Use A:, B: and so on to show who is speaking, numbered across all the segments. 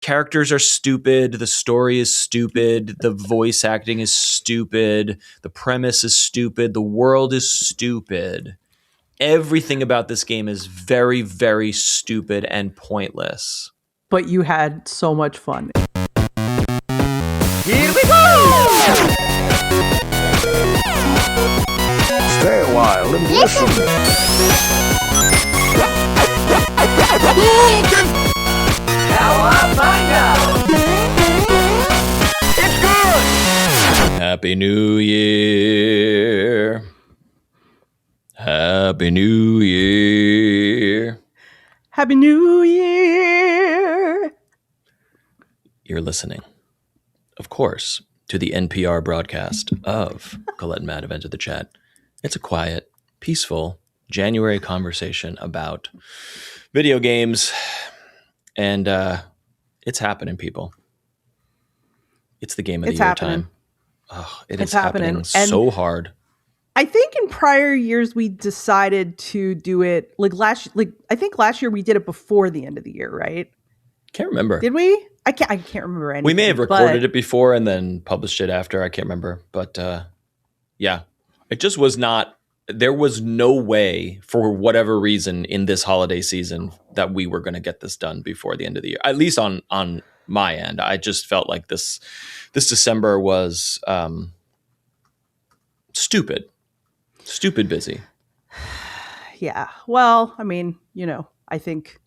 A: characters are stupid. The story is stupid. The voice acting is stupid. The premise is stupid. The world is stupid. Everything about this game is very, very stupid and pointless.
B: But you had so much fun.
C: Here we go! Stay a while and listen. Now I find out. It's good!
A: Happy New Year. Happy New Year.
B: Happy New Year.
A: You're listening, of course, to the NPR broadcast of Colette and Matt have entered the chat. It's a quiet, peaceful January conversation about video games, and it's happening, people. It's the game of the year time. Oh, it's happening so hard.
B: I think in prior years we decided to do it I think last year we did it before the end of the year, right?
A: Can't remember.
B: Did we? I can't remember anything.
A: We may have recorded it before and then published it after. I can't remember. But yeah, it just was not. There was no way, for whatever reason, in this holiday season that we were going to get this done before the end of the year. At least on my end, I just felt like this December was stupid busy.
B: Yeah. Well, I mean, I think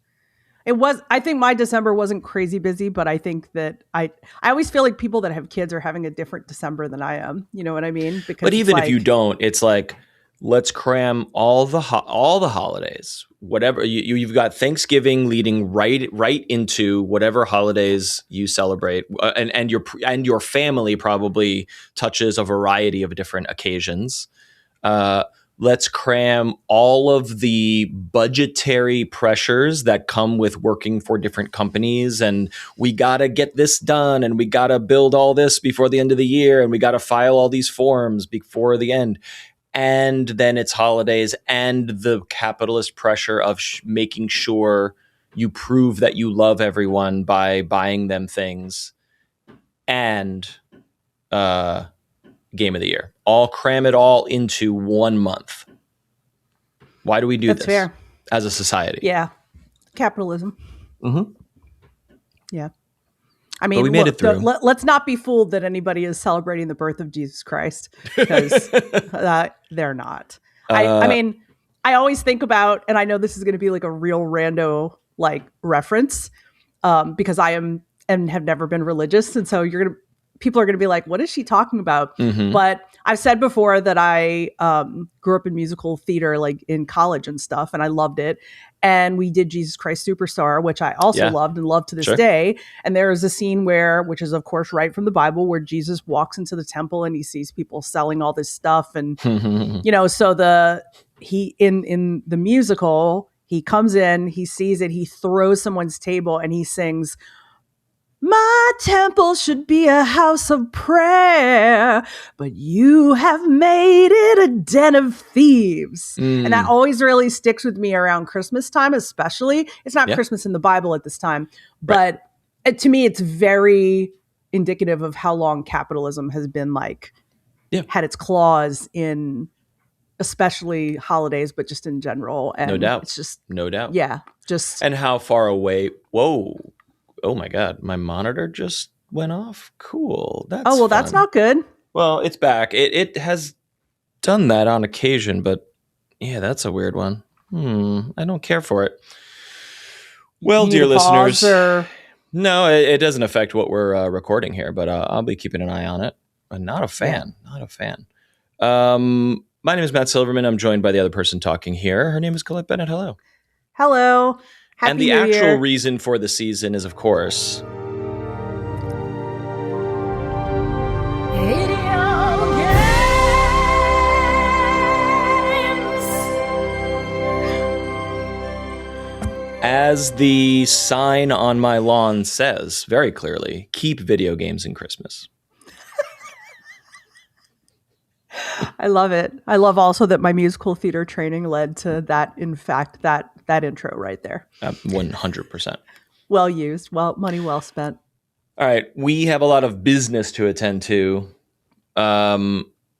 B: my December wasn't crazy busy, but I think that I always feel like people that have kids are having a different December than I am. You know what I mean? Because
A: but even if you don't, it's like, let's cram all the holidays, whatever you've got Thanksgiving leading right into whatever holidays you celebrate, and your family probably touches a variety of different occasions. Let's cram all of the budgetary pressures that come with working for different companies. And we got to get this done. And we got to build all this before the end of the year. And we got to file all these forms before the end. And then it's holidays and the capitalist pressure of making sure you prove that you love everyone by buying them things. And game of the year. All cram it all into 1 month. Why do we do this? Fair. As a society?
B: Yeah. Capitalism.
A: Mm-hmm.
B: Yeah. I mean,
A: but we made it through.
B: Let's not be fooled that anybody is celebrating the birth of Jesus Christ, because they're not. I mean, I always think about, and I know this is going to be like a real rando reference, because I am and have never been religious, and so people are going to be like, what is she talking about?
A: Mm-hmm.
B: But I've said before that I grew up in musical theater, in college and stuff, and I loved it. And we did Jesus Christ Superstar, which I also loved and love to this day. And there is a scene which is of course right from the Bible, where Jesus walks into the temple and he sees people selling all this stuff. And, so in the musical, he comes in, he sees it, he throws someone's table and he sings, "My temple should be a house of prayer, but you have made it a den of thieves." And that always really sticks with me around Christmas time, especially. It's not Christmas in the Bible at this time, but to me, it's very indicative of how long capitalism has been had its claws in, especially holidays, but just in general. And
A: no doubt.
B: It's just,
A: no doubt.
B: Yeah.
A: And how far away, whoa. Oh my God, my monitor just went off. Cool. Fun.
B: That's not good.
A: Well, it's back. It has done that on occasion, but yeah, that's a weird one. I don't care for it. Well, dear listeners, no, it doesn't affect what we're recording here, but I'll be keeping an eye on it. I'm not a fan. Yeah. Not a fan. My name is Matt Silverman. I'm joined by the other person talking here. Her name is Colette Bennett. Hello.
B: Hello. Happy New Year.
A: Actual reason for the season is, of course,
D: video games.
A: as the sign on my lawn says very clearly, keep video games in Christmas.
B: I love it. I love also that my musical theater training led to that, in fact, that intro right there.
A: 100%.
B: Well used. Well, money well spent.
A: All right. We have a lot of business to attend to.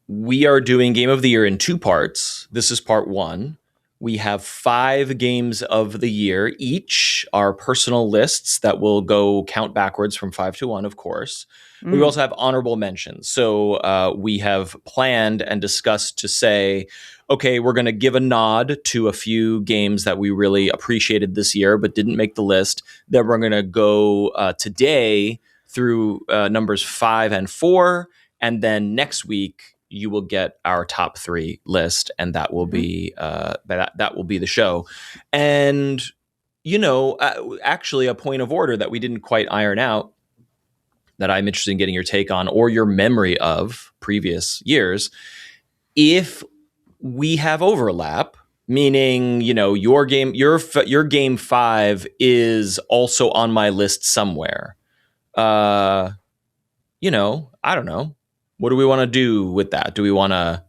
A: We are doing Game of the Year in 2 parts. This is part 1. We have 5 games of the year, each our personal lists that will go count backwards from 5 to 1, of course. We also have honorable mentions. So we have planned and discussed to say, okay, we're going to give a nod to a few games that we really appreciated this year but didn't make the list. Then we're going to go today through numbers 5 and 4. And then next week, you will get our top 3 list, and that will be that will be the show. And actually, a point of order that we didn't quite iron out that I'm interested in getting your take on or your memory of previous years. If we have overlap, meaning your game 5 is also on my list somewhere. I don't know. What do we want to do with that? Do we want to?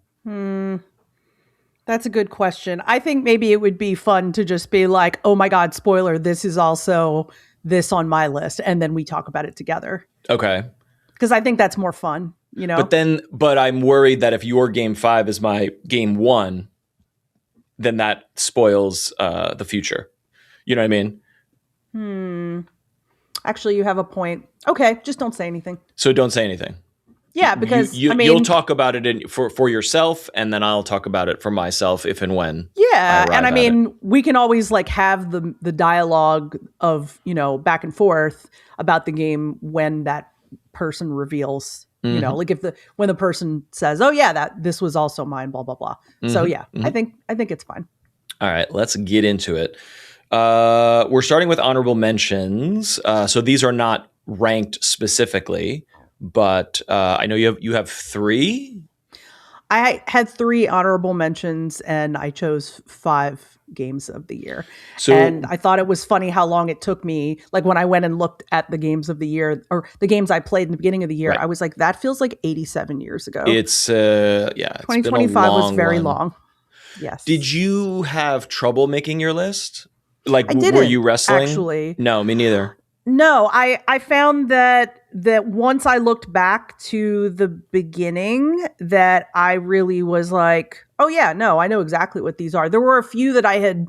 B: That's a good question. I think maybe it would be fun to just be like, oh my God, spoiler, this is also this on my list. And then we talk about it together.
A: Okay.
B: Because I think that's more fun,
A: But I'm worried that if your game 5 is my game 1, then that spoils the future. You know what I mean?
B: Actually, you have a point. Okay, just don't say anything.
A: So don't say anything.
B: Yeah, because
A: you'll talk about it for yourself, and then I'll talk about it for myself if and when.
B: Yeah, and we can always have the dialogue of back and forth about the game when that person reveals. When the person says, "Oh yeah, this was also mine," blah blah blah. So yeah, I think it's fine.
A: All right, let's get into it. We're starting with honorable mentions. So these are not ranked specifically. But I know you have 3.
B: I had 3 honorable mentions, and I chose 5 games of the year. And I thought it was funny how long it took me. Like when I went and looked at the games of the year or the games I played in the beginning of the year, right. I was like, that feels like 87 years ago.
A: It's 2025
B: was very long. Yes.
A: Did you have trouble making your list? Like,
B: I didn't,
A: were you wrestling?
B: Actually,
A: no, me neither.
B: No, I found that once I looked back to the beginning, that I really was like, oh yeah, no, I know exactly what these are. There were a few that I had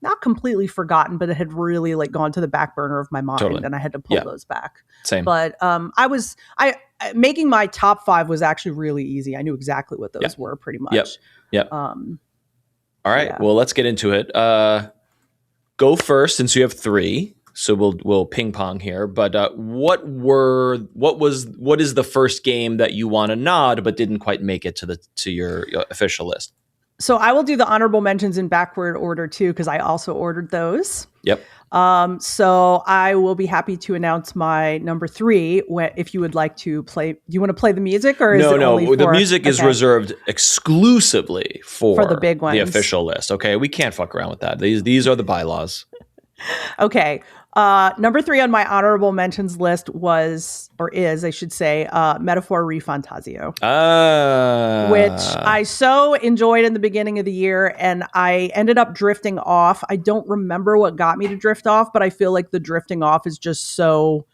B: not completely forgotten, but it had really gone to the back burner of my mind, and I had to pull those back.
A: Same.
B: But I making my top 5 was actually really easy. I knew exactly what those were pretty much.
A: Yep. All right. Well, let's get into it. Go first, since you have 3. So we'll ping pong here, but what is the first game that you want to nod but didn't quite make it to your official list?
B: So I will do the honorable mentions in backward order too, because I also ordered those.
A: Yep.
B: So I will be happy to announce my number 3. If you would like to play, do you want to play the music or is it only for,
A: the music is reserved exclusively for
B: the big ones,
A: the official list. Okay, we can't fuck around with that. These are the bylaws.
B: Okay. Number 3 on my honorable mentions list is, I should say, Metaphor Refantasio. Which I so enjoyed in the beginning of the year, and I ended up drifting off. I don't remember what got me to drift off, but I feel like the drifting off is just so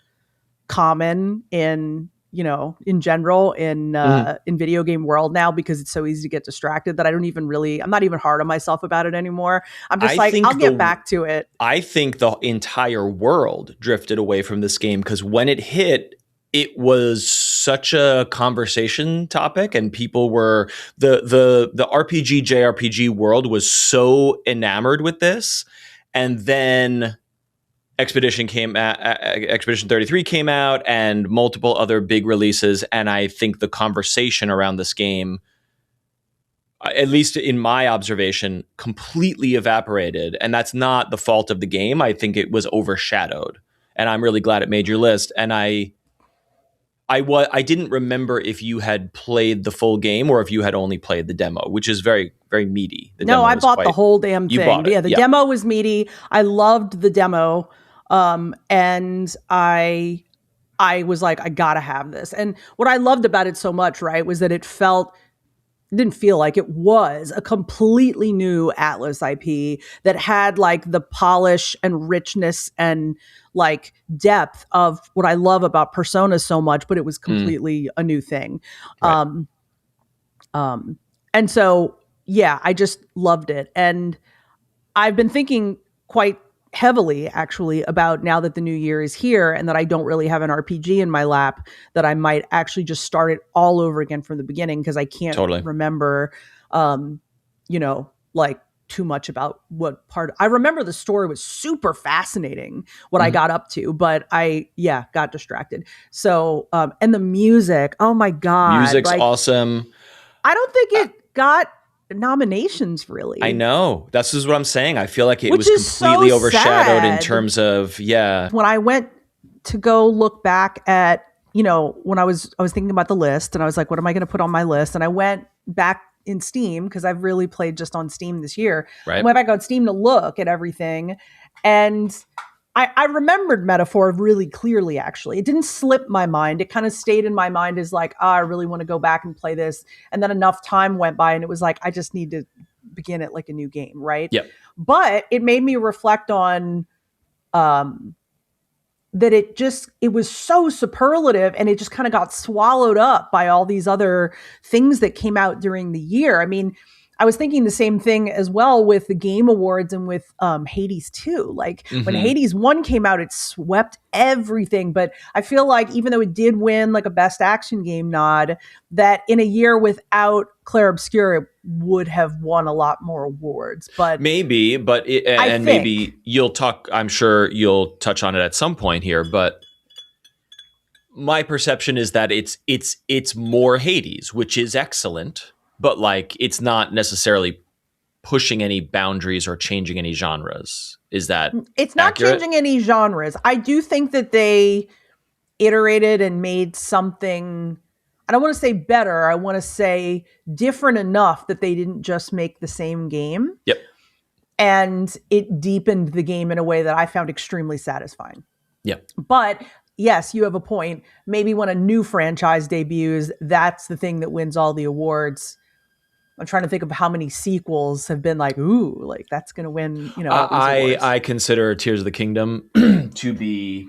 B: common in general in video game world now, because it's so easy to get distracted that I'm not even hard on myself about it anymore. I'm just I'll get back to it.
A: I think the entire world drifted away from this game because when it hit, it was such a conversation topic, and people were the RPG JRPG world was so enamored with this, and then Expedition 33 came out, and multiple other big releases, and I think the conversation around this game, at least in my observation, completely evaporated. And that's not the fault of the game. I think it was overshadowed, and I'm really glad it made your list. And I didn't remember if you had played the full game or if you had only played the demo, which is very, very meaty.
B: No, I bought the whole damn thing. Yeah, the demo was meaty. I loved the demo. And I was like, I gotta have this. And what I loved about it so much, right, was that it felt didn't feel like it was a completely new Atlas IP that had like the polish and richness and like depth of what I love about Persona so much, but it was completely a new thing.
A: Right.
B: And so, yeah, I just loved it. And I've been thinking quite heavily actually about, now that the new year is here and that I don't really have an RPG in my lap, that I might actually just start it all over again from the beginning, because I can't remember, like too much about what part. I remember the story was super fascinating, what I got up to, but I got distracted. So and the music, oh my God,
A: music's awesome.
B: I don't think it got nominations, really.
A: I know. That's just what I'm saying. I feel like it was completely overshadowed in terms of, when
B: I went to go look back at, when I was thinking about the list, and I was like, what am I going to put on my list? And I went back in Steam, because I've really played just on Steam this year.
A: Right.
B: I went back on Steam to look at everything, and I remembered Metaphor really clearly, actually. It didn't slip my mind. It kind of stayed in my mind as like, I really want to go back and play this. And then enough time went by and it was like, I just need to begin it like a new game, right?
A: Yep.
B: But it made me reflect on that it was so superlative, and it just kind of got swallowed up by all these other things that came out during the year. I mean, I was thinking the same thing as well with the Game Awards and with Hades 2. Like when Hades 1 came out, it swept everything. But I feel like even though it did win like a Best Action Game nod, that in a year without Clair Obscur, it would have won a lot more awards. But
A: maybe, maybe you'll talk, I'm sure you'll touch on it at some point here, but my perception is that it's more Hades, which is excellent. But like, it's not necessarily pushing any boundaries or changing any genres. Is that
B: it's not
A: accurate?
B: Changing any genres? I do think that they iterated and made something, I don't want to say better, I want to say different enough that they didn't just make the same game.
A: Yep.
B: And it deepened the game in a way that I found extremely satisfying.
A: Yep.
B: But yes, you have a point. Maybe when a new franchise debuts, that's the thing that wins all the awards. I'm trying to think of how many sequels have been like, ooh, like that's going to win,
A: I consider Tears of the Kingdom to be,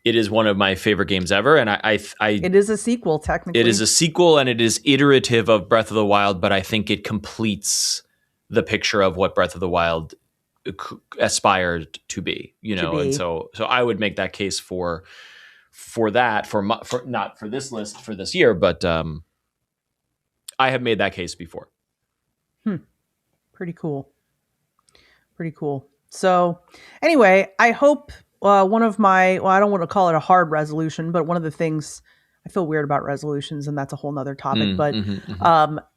A: it is one of my favorite games ever. And
B: it is a sequel, technically.
A: It is a sequel, and it is iterative of Breath of the Wild, but I think it completes the picture of what Breath of the Wild aspired to be, and so I would make that case for that, for not for this list for this year, but I have made that case before.
B: Pretty cool. So anyway, I hope one of my, I don't want to call it a hard resolution, but one of the things, I feel weird about resolutions, and that's a whole nother topic, but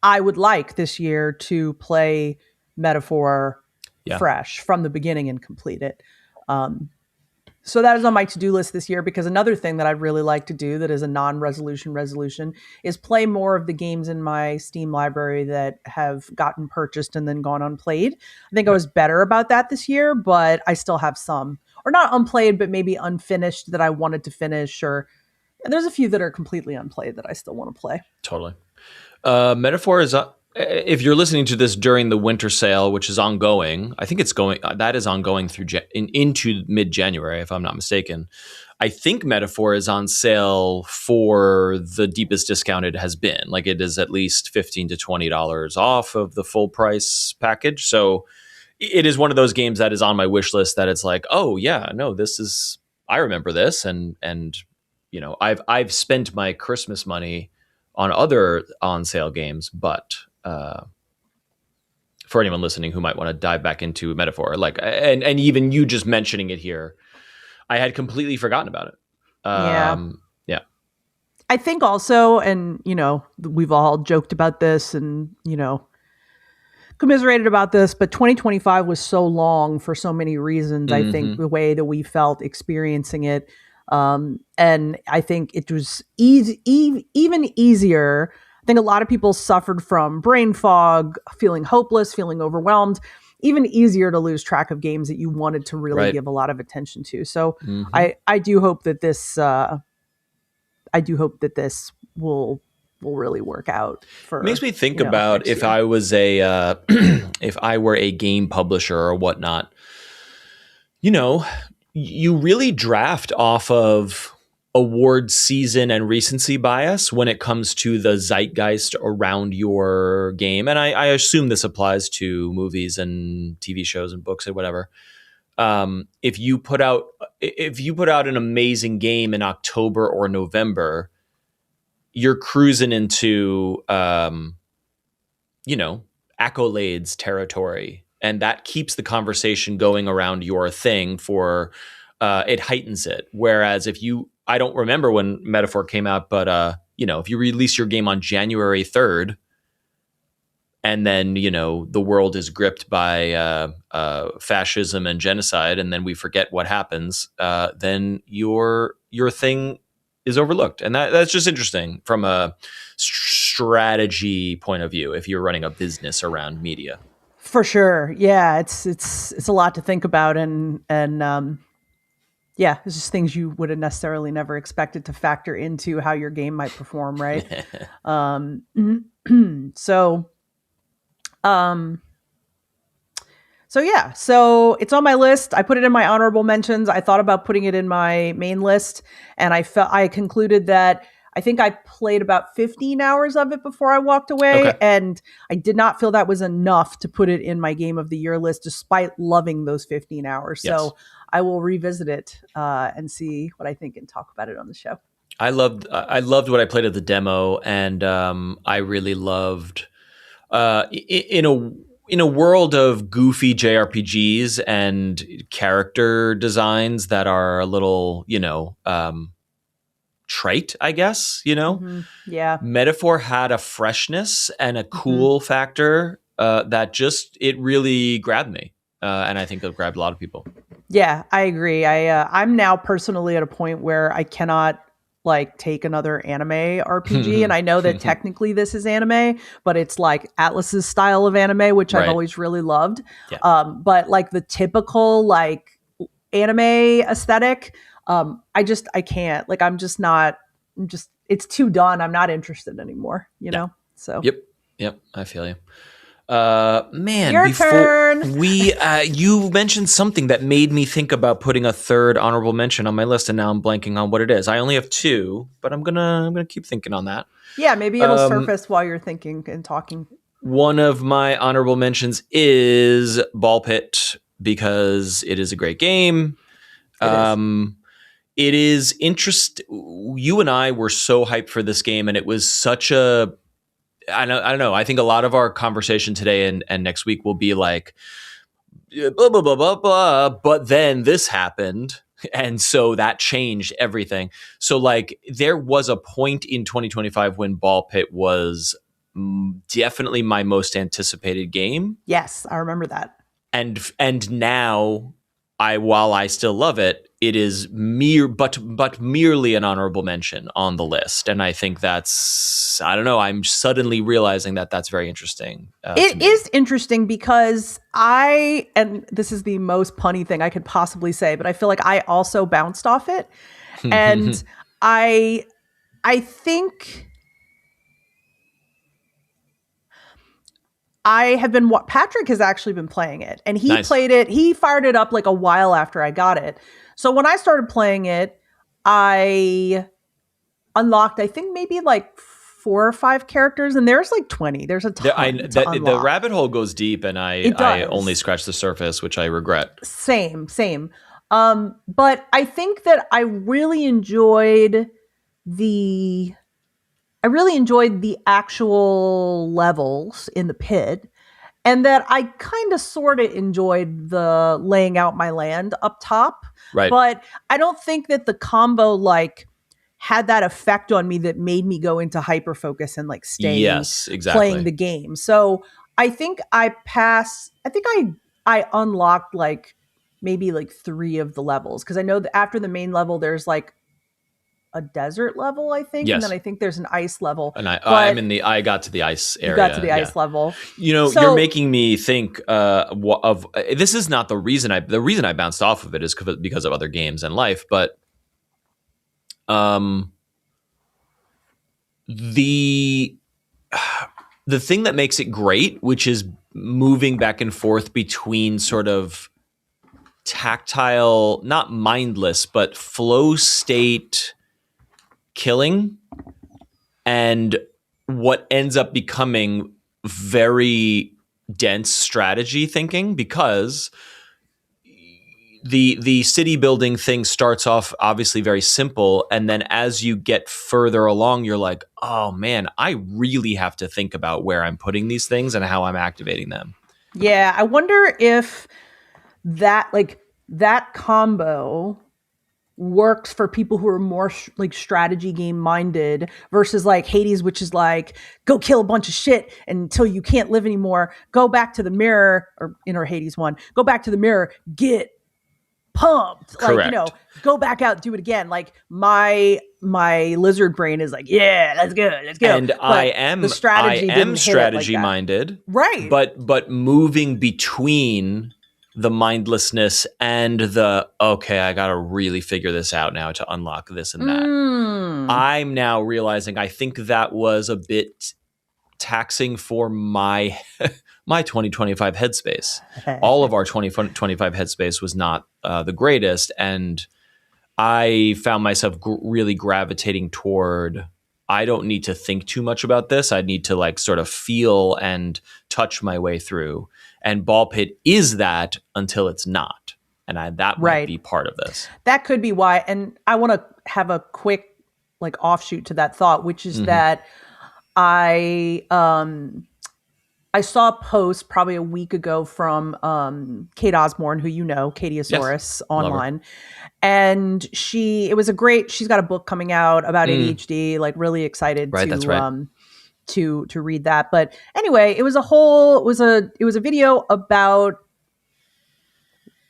B: I would like this year to play Metaphor fresh from the beginning and complete it. So that is on my to-do list this year, because another thing that I'd really like to do that is a non-resolution is play more of the games in my Steam library that have gotten purchased and then gone unplayed. I think I was better about that this year, but I still have some, or not unplayed, but maybe unfinished that I wanted to finish, and there's a few that are completely unplayed that I still want to play.
A: Totally. Metaphor is if you're listening to this during the winter sale, which is ongoing, I think that is ongoing through into mid-January, if I'm not mistaken. I think Metaphor is on sale for the deepest discount it has been. Like, it is at least $15 to $20 off of the full price package. So it is one of those games that is on my wish list that it's like, oh yeah, no, I remember this. And I've spent my Christmas money on other on sale games, but for anyone listening who might want to dive back into Metaphor, like, and even you just mentioning it here, I had completely forgotten about it. Yeah.
B: I think also, and we've all joked about this and commiserated about this, but 2025 was so long for so many reasons. I think the way that we felt experiencing it, and I think it was even easier. I think a lot of people suffered from brain fog, feeling hopeless, feeling overwhelmed. Even easier to lose track of games that you wanted to really give a lot of attention to. So I do hope that this will will really work out for.
A: Makes me think about if I was if I were a game publisher or whatnot. You really draft off of award season and recency bias when it comes to the zeitgeist around your game. And I assume this applies to movies and TV shows and books and whatever. If you put out an amazing game in October or November, you're cruising into, accolades territory. And that keeps the conversation going around your thing it heightens it. Whereas I don't remember when Metaphor came out, but if you release your game on January 3rd, and then the world is gripped by fascism and genocide, and then we forget what happens, then your thing is overlooked, and that's just interesting from a strategy point of view. If you're running a business around media,
B: for sure, yeah, it's a lot to think about, and yeah, it's just things you would have necessarily never expected to factor into how your game might perform, right? So yeah, so it's on my list. I put it in my honorable mentions. I thought about putting it in my main list, and I concluded that I think I played about 15 hours of it before I walked away, and I did not feel that was enough to put it in my game of the year list, despite loving those 15 hours. Yes. So I will revisit it and see what I think and talk about it on the show.
A: I loved what I played at the demo, and I really loved in a world of goofy JRPGs and character designs that are a little, trite, I guess,
B: Mm-hmm. Yeah.
A: Metaphor had a freshness and a cool factor that it really grabbed me. And I think it grabbed a lot of people.
B: Yeah, I agree. I'm now personally at a point where I cannot take another anime RPG. And I know that technically this is anime, but it's like Atlas's style of anime, which I've always really loved. Yeah. But the typical anime aesthetic, I can't. It's too done. I'm not interested anymore, you know? So.
A: Yep. I feel you. Man,
B: your turn.
A: You mentioned something that made me think about putting a third honorable mention on my list, and now I'm blanking on what it is. I only have two, but I'm gonna keep thinking on that.
B: Yeah, maybe it'll surface while you're thinking and talking.
A: One of my honorable mentions is Ball Pit, because it is a great game. It is interesting. You and I were so hyped for this game, and it was such a. I don't know. I think a lot of our conversation today and next week will be like, blah, blah, blah, blah, blah. But then this happened. And so that changed everything. So there was a point in 2025 when Ball Pit was definitely my most anticipated game.
B: Yes, I remember that.
A: And now, while I still love it, it is merely an honorable mention on the list. And I think that's, I don't know, I'm suddenly realizing that that's very interesting.
B: It is interesting because and this is the most punny thing I could possibly say, but I feel like I also bounced off it. And I think Patrick has actually been playing it, and he played it. He fired it up a while after I got it. So when I started playing it, I unlocked, I think maybe 4 or 5 characters, and there's 20. There's a ton.
A: The rabbit hole goes deep, and I only scratched the surface, which I regret.
B: Same. But I think that I really enjoyed the actual levels in the pit, and that I kind of sort of enjoyed the laying out my land up top.
A: Right.
B: But I don't think that the combo had that effect on me that made me go into hyper focus and stay playing the game. So I think I unlocked maybe 3 of the levels, because I know that after the main level there's a desert level, I think. Yes. And then I think there's an ice level. And
A: I got to the ice area.
B: You got to the ice level.
A: You're making me think of this is not the reason I bounced off of it is because of other games and life, but the thing that makes it great, which is moving back and forth between sort of tactile, not mindless, but flow state killing, and what ends up becoming very dense strategy thinking, because the city building thing starts off obviously very simple, and then as you get further along, you're like, oh man, I really have to think about where I'm putting these things and how I'm activating them.
B: Yeah, I wonder if that combo works for people who are more like strategy game minded versus like Hades, which is like, go kill a bunch of shit until you can't live anymore. Go back to the mirror, or Hades 1, go back to the mirror, get pumped.
A: Correct.
B: Like, you know, go back out, do it again. Like my lizard brain is like, yeah, let's go.
A: And
B: but
A: I am strategy minded,
B: right?
A: But moving between the mindlessness and the, okay, I got to really figure this out now to unlock this and that. I'm now realizing I think that was a bit taxing for my 2025 headspace. All of our 2025 headspace was not the greatest, and I found myself really gravitating toward, I don't need to think too much about this. I need to like sort of feel and touch my way through. And Ball Pit is that until it's not. And that might be part of this.
B: That could be why. And I want to have a quick like offshoot to that thought, which is that I saw a post probably a week ago from Kate Osborne, who you know, Katiosaurus, online. And she's got a book coming out about ADHD, like really excited to read that. But anyway, it was a video about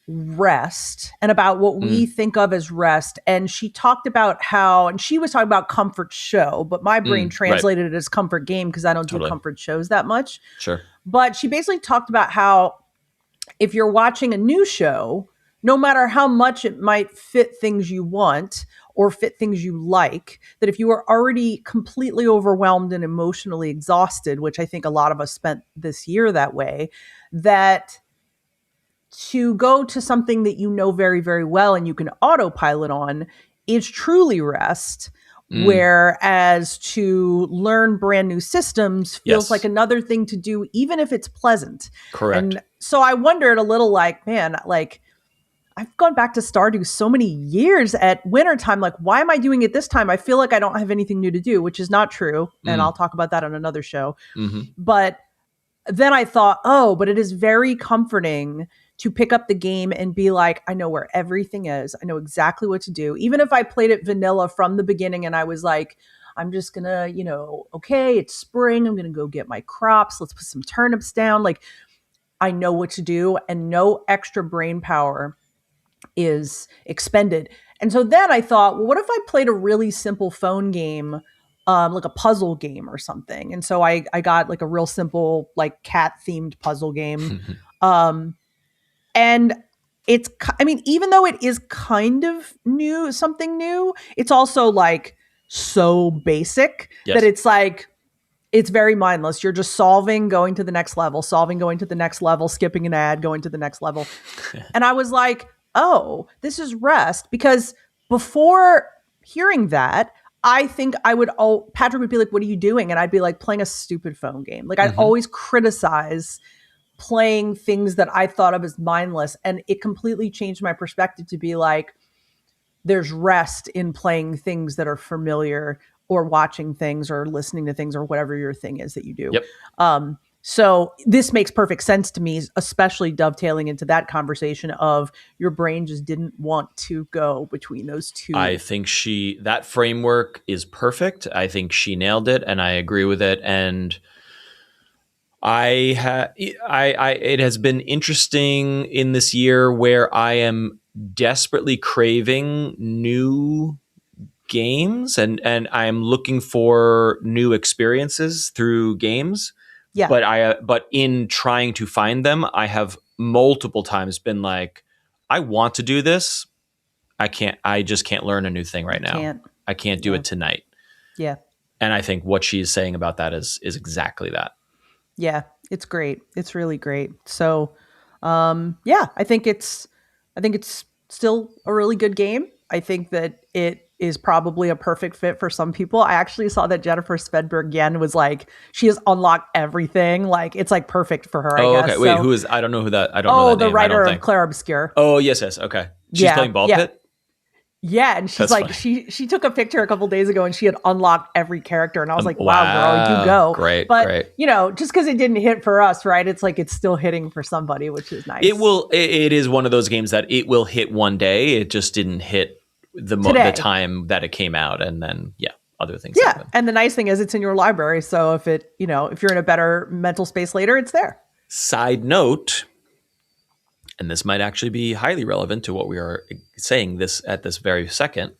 B: rest and about what we think of as rest. And she talked about and she was talking about comfort show, but my brain translated it as comfort game because I don't do comfort shows that much.
A: Sure.
B: But she basically talked about how if you're watching a new show, no matter how much it might fit things you want or fit things you like, that if you are already completely overwhelmed and emotionally exhausted, which I think a lot of us spent this year that way, that to go to something that you know very, very well and you can autopilot on is truly rest. Whereas to learn brand new systems feels like another thing to do, even if it's pleasant.
A: Correct.
B: And so I wondered a little like, man, like I've gone back to Stardew so many years at wintertime. Like, why am I doing it this time? I feel like I don't have anything new to do, which is not true. And I'll talk about that on another show. But then I thought, but it is very comforting to pick up the game and be like, I know where everything is. I know exactly what to do. Even if I played it vanilla from the beginning and I was like, I'm just going to, okay, it's spring. I'm going to go get my crops. Let's put some turnips down. Like, I know what to do and no extra brain power is expended. And so then I thought, well, what if I played a really simple phone game, like a puzzle game or something? And so I got like a real simple, like cat themed puzzle game. And even though it is kind of new, something new, it's also like so basic that it's like, it's very mindless. You're just solving, going to the next level, going to the next level, skipping an ad, going to the next level. And I was like, oh, this is rest. Because before hearing that, I think Patrick would be like, what are you doing? And I'd be like, playing a stupid phone game. Like I'd always criticize playing things that I thought of as mindless. And it completely changed my perspective to be like, there's rest in playing things that are familiar or watching things or listening to things or whatever your thing is that you do. So this makes perfect sense to me, especially dovetailing into that conversation of your brain just didn't want to go between those two.
A: I think that framework is perfect. I think she nailed it and I agree with it. And it has been interesting in this year where I am desperately craving new games and I am looking for new experiences through games.
B: Yeah.
A: But in trying to find them, I have multiple times been like, I want to do this. I just can't learn a new thing right now. I can't do it tonight.
B: Yeah.
A: And I think what she's saying about that is exactly that.
B: Yeah, it's great. It's really great. So, yeah, I think it's still a really good game. I think that it is probably a perfect fit for some people. I actually saw that Jennifer Svedberg again was like, she has unlocked everything. Like, it's like perfect for her, I guess.
A: Okay. Wait,
B: so,
A: who is, I don't know who that, I don't know that
B: the
A: name.
B: writer
A: I don't
B: of
A: think.
B: Claire Obscure.
A: Oh, yes. Okay. She's playing ball pit?
B: Yeah, and she's
A: That's
B: like,
A: funny.
B: she took a picture a couple days ago and she had unlocked every character, and I was like, wow, girl, you go.
A: Great,
B: but
A: great.
B: you know, just because it didn't hit for us, right? It's like it's still hitting for somebody, which is nice.
A: It is one of those games that it will hit one day. It just didn't hit the time that it came out, and then other things happen.
B: And the nice thing is it's in your library, so if you're in a better mental space later, it's there.
A: Side note, and this might actually be highly relevant to what we are saying this at this very second.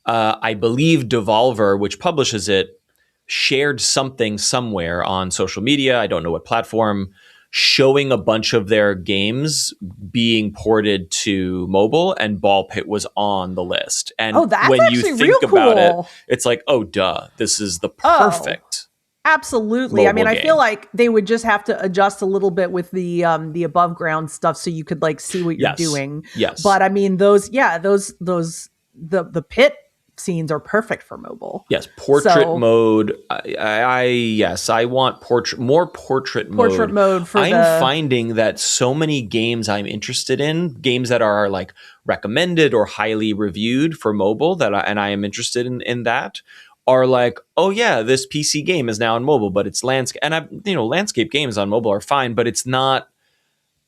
A: I believe Devolver, which publishes it, shared something somewhere on social media. I don't know what platform, showing a bunch of their games being ported to mobile, and Ball Pit was on the list. And
B: that's
A: when you think about
B: cool.
A: it, it's like, oh, duh, this is the perfect.
B: Absolutely. I mean, I feel like they would just have to adjust a little bit with the above ground stuff so you could like see what you're doing.
A: Yes.
B: But I mean, the pit scenes are perfect for mobile.
A: Yes, portrait mode. I want more portrait mode.
B: Portrait mode for
A: I'm finding that so many games I'm interested in, games that are like recommended or highly reviewed for mobile, and I am interested in that, are like, oh yeah, this PC game is now on mobile, but it's landscape. And landscape games on mobile are fine, but it's not.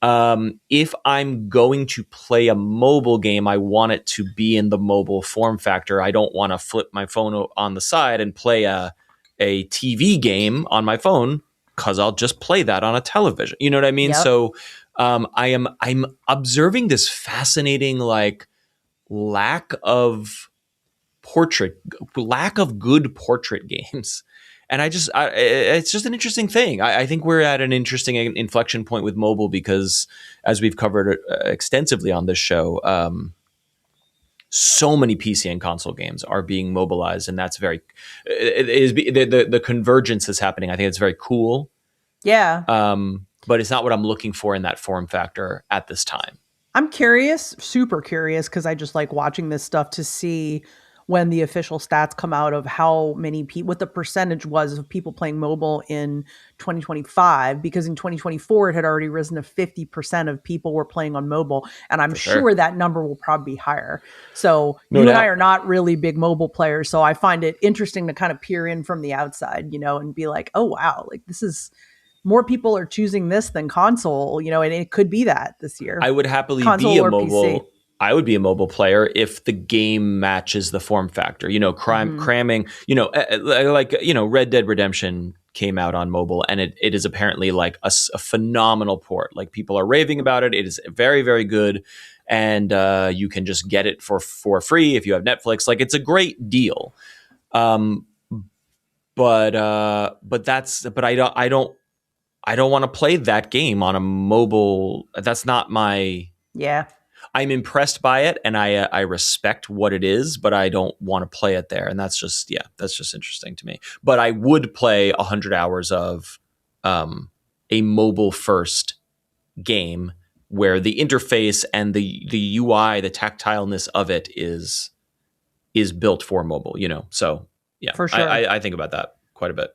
A: If I'm going to play a mobile game, I want it to be in the mobile form factor. I don't want to flip my phone on the side and play a TV game on my phone, because I'll just play that on a television. You know what I mean?
B: Yep.
A: So I'm observing this fascinating lack of good portrait games. And it's just an interesting thing. I think we're at an interesting inflection point with mobile, because as we've covered extensively on this show, so many PC and console games are being mobilized, and that's the convergence is happening. I think it's very cool.
B: Yeah.
A: But it's not what I'm looking for in that form factor at this time.
B: I'm curious, super curious, because I just like watching this stuff to see when the official stats come out of how many people, what the percentage was of people playing mobile in 2025, because in 2024 it had already risen to 50% of people were playing on mobile, and I'm sure that number will probably be higher. So you and I are not really big mobile players, so I find it interesting to kind of peer in from the outside, and be like, oh wow, like this is more people are choosing this than console, and it could be that this year.
A: I would happily
B: console
A: be a
B: or
A: mobile.
B: PC.
A: I would be a mobile player if the game matches the form factor. Cramming. Red Dead Redemption came out on mobile, and it is apparently like a phenomenal port. Like, people are raving about it. It is very, very good, and you can just get it for free if you have Netflix. Like, it's a great deal. But I don't want to play that game on a mobile. That's not my.
B: Yeah.
A: I'm impressed by it, and I respect what it is, but I don't want to play it there. And that's just interesting to me. But I would play 100 hours of a mobile first game where the interface and the UI, the tactileness of it is built for mobile, So yeah,
B: for sure.
A: I think about that quite a bit.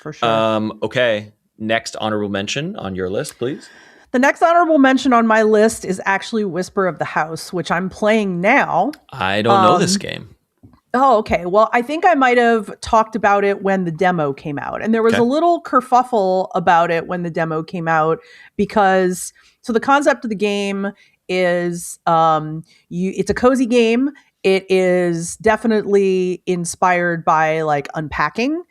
B: For sure.
A: Okay. Next honorable mention on your list, please.
B: The next honorable mention on my list is actually Whisper of the House, which I'm playing now.
A: I don't know this game.
B: Oh, okay. Well, I think I might have talked about it when the demo came out. And there was a little kerfuffle about it when the demo came out, because the concept of the game is it's a cozy game. It is definitely inspired by like unpacking.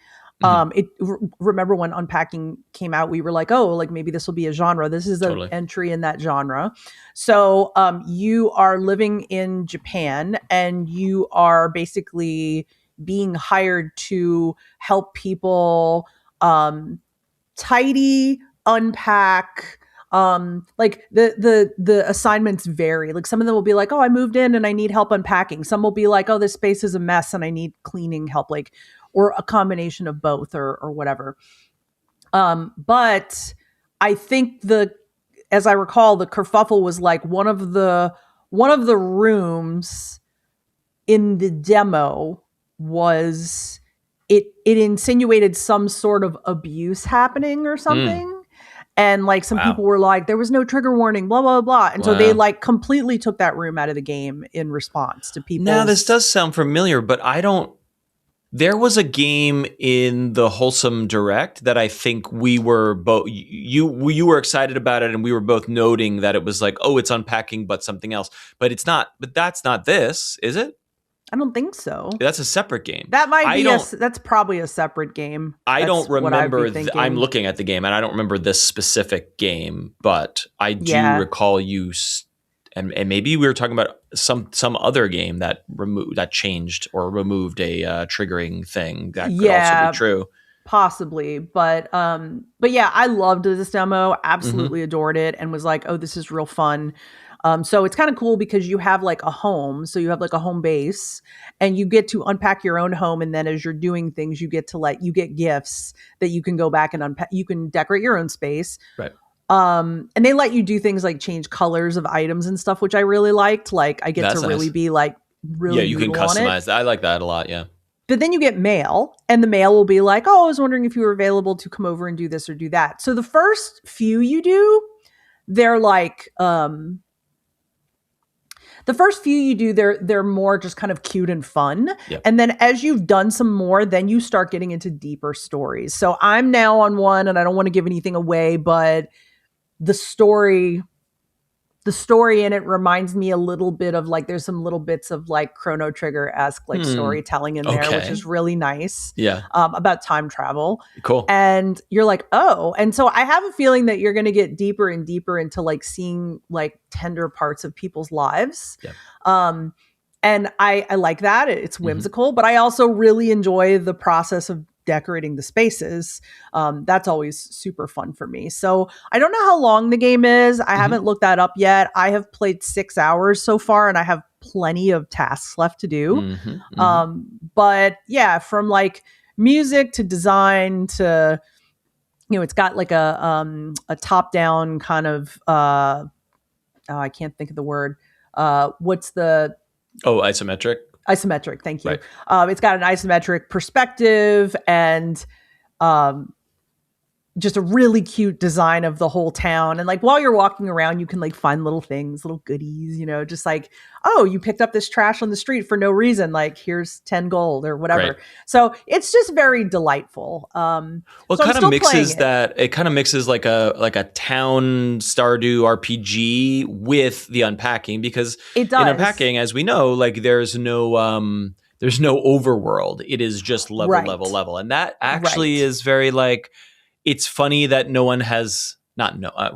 B: Remember when unpacking came out, we were like, oh, like maybe this will be a genre. This is an entry in that genre. So you are living in Japan, and you are basically being hired to help people tidy, unpack. Like the assignments vary. Like, some of them will be like, oh, I moved in and I need help unpacking. Some will be like, oh, this space is a mess and I need cleaning help. Like, or a combination of both or whatever. But I think as I recall, the kerfuffle was like one of the rooms in the demo was it insinuated some sort of abuse happening or something. And like some people were like, there was no trigger warning, blah, blah, blah. And so they like completely took that room out of the game in response to people.
A: Now this does sound familiar, but there was a game in the Wholesome Direct that I think we were both, you were excited about it, and we were both noting that it was like, oh, it's unpacking, but something else. But that's not this, is it?
B: I don't think so.
A: That's a separate game.
B: That might be that's probably a separate game.
A: I don't remember. I'm looking at the game, and I don't remember this specific game, but I do recall you. And maybe we were talking about some other game that changed or removed a triggering thing. That could also be true.
B: Possibly, but yeah, I loved this demo. Absolutely adored it, and was like, oh, this is real fun. So it's kind of cool because you have like a home. So you have like a home base, and you get to unpack your own home. And then as you're doing things, you get gifts that you can go back and unpack. You can decorate your own space.
A: Right.
B: And they let you do things like change colors of items and stuff, which I really liked. Like I get to really be like really
A: you can customize that. I like that a lot. Yeah.
B: But then you get mail, and the mail will be like, oh, I was wondering if you were available to come over and do this or do that. So the first few you do, they're like, they're more just kind of cute and fun.
A: Yep.
B: And then as you've done some more, then you start getting into deeper stories. So I'm now on one, and I don't want to give anything away, but the story in it reminds me a little bit of like, there's some little bits of like Chrono Trigger-esque like storytelling in there, which is really nice.
A: Yeah.
B: About time travel.
A: Cool.
B: And you're like, oh, and so I have a feeling that you're going to get deeper and deeper into like seeing like tender parts of people's lives.
A: Yeah.
B: And I like that. It's whimsical, but I also really enjoy the process of decorating the spaces. That's always super fun for me. So I don't know how long the game is. I haven't looked that up yet. I have played 6 hours so far, and I have plenty of tasks left to do. But yeah, from like music to design to, it's got like a top down kind of, I can't think of the word. What's the...
A: Oh, isometric.
B: Isometric, thank you.
A: Right.
B: It's got an isometric perspective and just a really cute design of the whole town. And like while you're walking around, you can like find little things, little goodies, just like, oh, you picked up this trash on the street for no reason. Like here's 10 gold or whatever. Right. So it's just very delightful.
A: Well, it kind of mixes that. It kind of mixes like a town Stardew RPG with the unpacking, because
B: it does.
A: In unpacking, as we know, like there's no overworld. It is just level. And that actually is very like, it's funny that no one has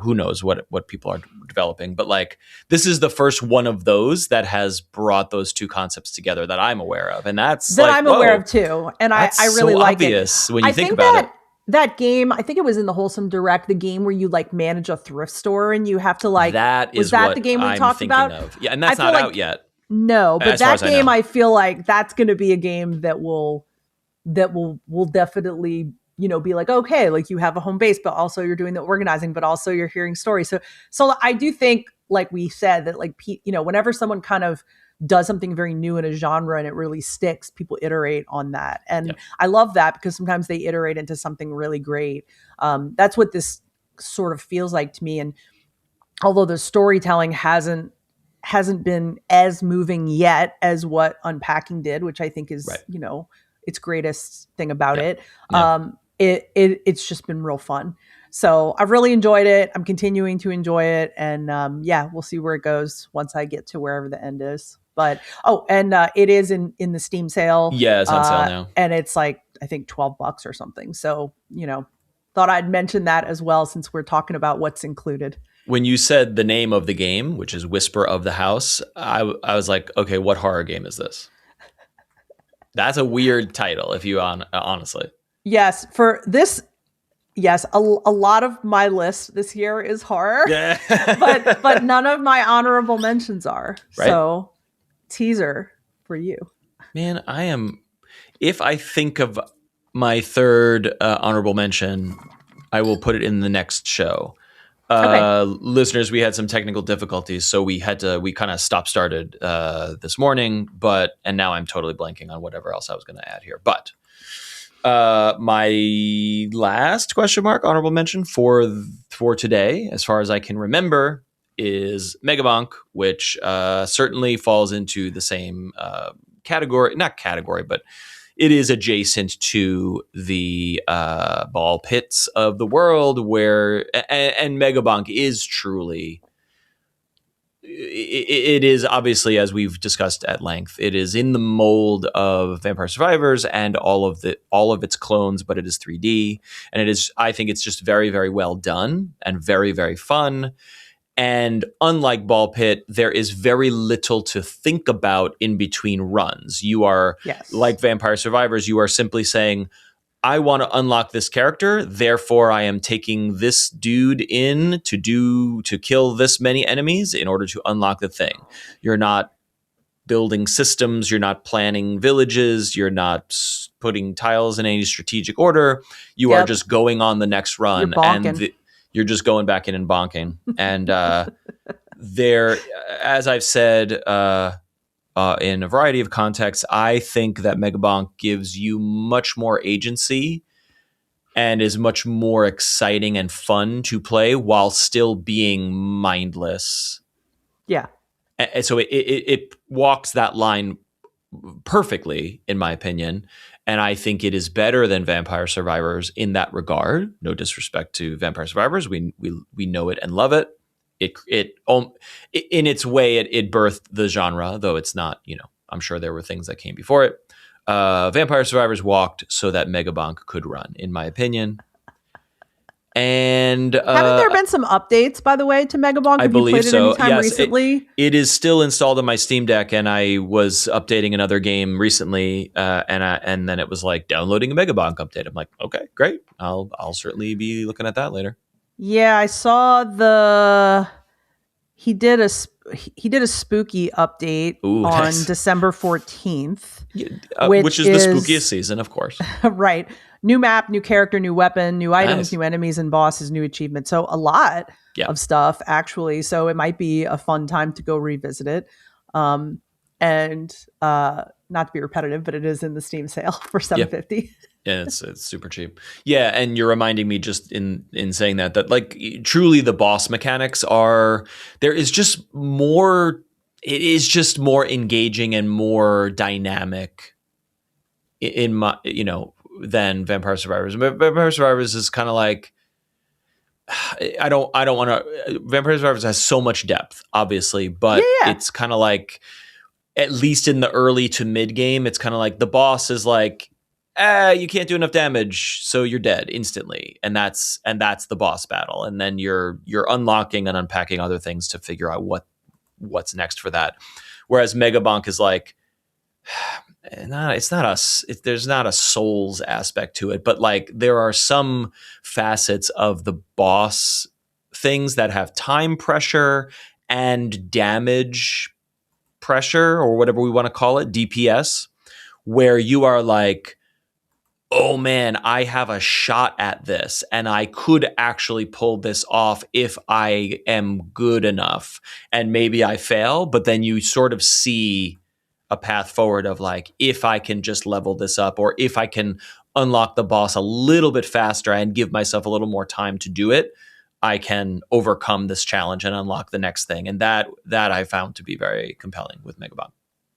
A: who knows what people are developing, but like this is the first one of those that has brought those two concepts together that I'm aware of, and that's
B: that like, I'm aware of too, and I really
A: so
B: like
A: obvious
B: it.
A: When you think about it.
B: That game, I think it was in the Wholesome Direct, the game where you like manage a thrift store and you have to like.
A: That is
B: what the game we talked about?
A: Of. Yeah, and that's not out yet.
B: No, but that game, I feel like that's going to be a game that will definitely. Be like, okay, like you have a home base, but also you're doing the organizing, but also you're hearing stories. So I do think, like we said, that like, whenever someone kind of does something very new in a genre and it really sticks, people iterate on that. And I love that because sometimes they iterate into something really great. That's what this sort of feels like to me. And although the storytelling hasn't been as moving yet as what Unpacking did, which I think is, its greatest thing about it. It's just been real fun. So I've really enjoyed it. I'm continuing to enjoy it. And we'll see where it goes once I get to wherever the end is. But, it is in the Steam sale.
A: Yeah, it's on sale now.
B: And it's like, I think $12 or something. So, thought I'd mention that as well, since we're talking about what's included.
A: When you said the name of the game, which is Whisper of the House, I was like, okay, what horror game is this? That's a weird title, if you honestly.
B: Yes, for this, a lot of my list this year is horror, but none of my honorable mentions are. Right. So, teaser for you.
A: Man, I am If I think of my third honorable mention, I will put it in the next show. Listeners, we had some technical difficulties, so we kind of stop-started this morning, and now I'm totally blanking on whatever else I was going to add here. But my last question mark honorable mention for today, as far as I can remember, is Megabonk, which certainly falls into the same not category, but it is adjacent to the ball pits of the world, where and Megabonk is truly. It is obviously, as we've discussed at length, it is in the mold of Vampire Survivors and all of its clones, but it is 3D, and it is. I think it's just very, very well done and very, very fun. And unlike Ball Pit, there is very little to think about in between runs. You are, like Vampire Survivors, you are simply saying, I want to unlock this character, therefore I am taking this dude in to kill this many enemies in order to unlock the thing. You're not building systems, you're not planning villages, you're not putting tiles in any strategic order. You are just going on the next run. You're just going back in and bonking. And there, as I've said in a variety of contexts, I think that Megabonk gives you much more agency and is much more exciting and fun to play while still being mindless.
B: Yeah.
A: And so it walks that line perfectly, in my opinion. And I think it is better than Vampire Survivors in that regard. No disrespect to Vampire Survivors. We know it and love it. It in its way, it birthed the genre, though it's not, I'm sure there were things that came before it. Vampire Survivors walked so that Megabonk could run, in my opinion. And
B: haven't there been some updates, by the way, to Megabonk?
A: I believe so. Yes,
B: recently?
A: It is still installed on my Steam Deck, and I was updating another game recently, and then it was like downloading a Megabonk update. I'm like, okay, great. I'll certainly be looking at that later.
B: Yeah, I saw he did a spooky update on December 14th,
A: which is the spookiest season, of course.
B: Right. New map, new character, new weapon, new items, new enemies and bosses, new achievements. So a lot of stuff, actually. So it might be a fun time to go revisit it. And not to be repetitive, but it is in the Steam sale for $7.50.
A: Yeah, it's super cheap. Yeah, and you're reminding me just in saying that like truly the boss mechanics there is just more. It is just more engaging and more dynamic in my than Vampire Survivors. Vampire Survivors is kind of like I don't want to. Vampire Survivors has so much depth, obviously, but it's kind of like, at least in the early to mid game, it's kind of like the boss is like, you can't do enough damage, so you're dead instantly, and that's the boss battle, and then you're unlocking and unpacking other things to figure out what's next for that. Whereas Megabonk is like, there's not a souls aspect to it, but like there are some facets of the boss things that have time pressure and damage pressure, or whatever we want to call it, DPS, where you are like, oh man, I have a shot at this and I could actually pull this off if I am good enough, and maybe I fail, but then you sort of see a path forward of like, if I can just level this up, or if I can unlock the boss a little bit faster and give myself a little more time to do it, I can overcome this challenge and unlock the next thing. And that I found to be very compelling with Megabonk.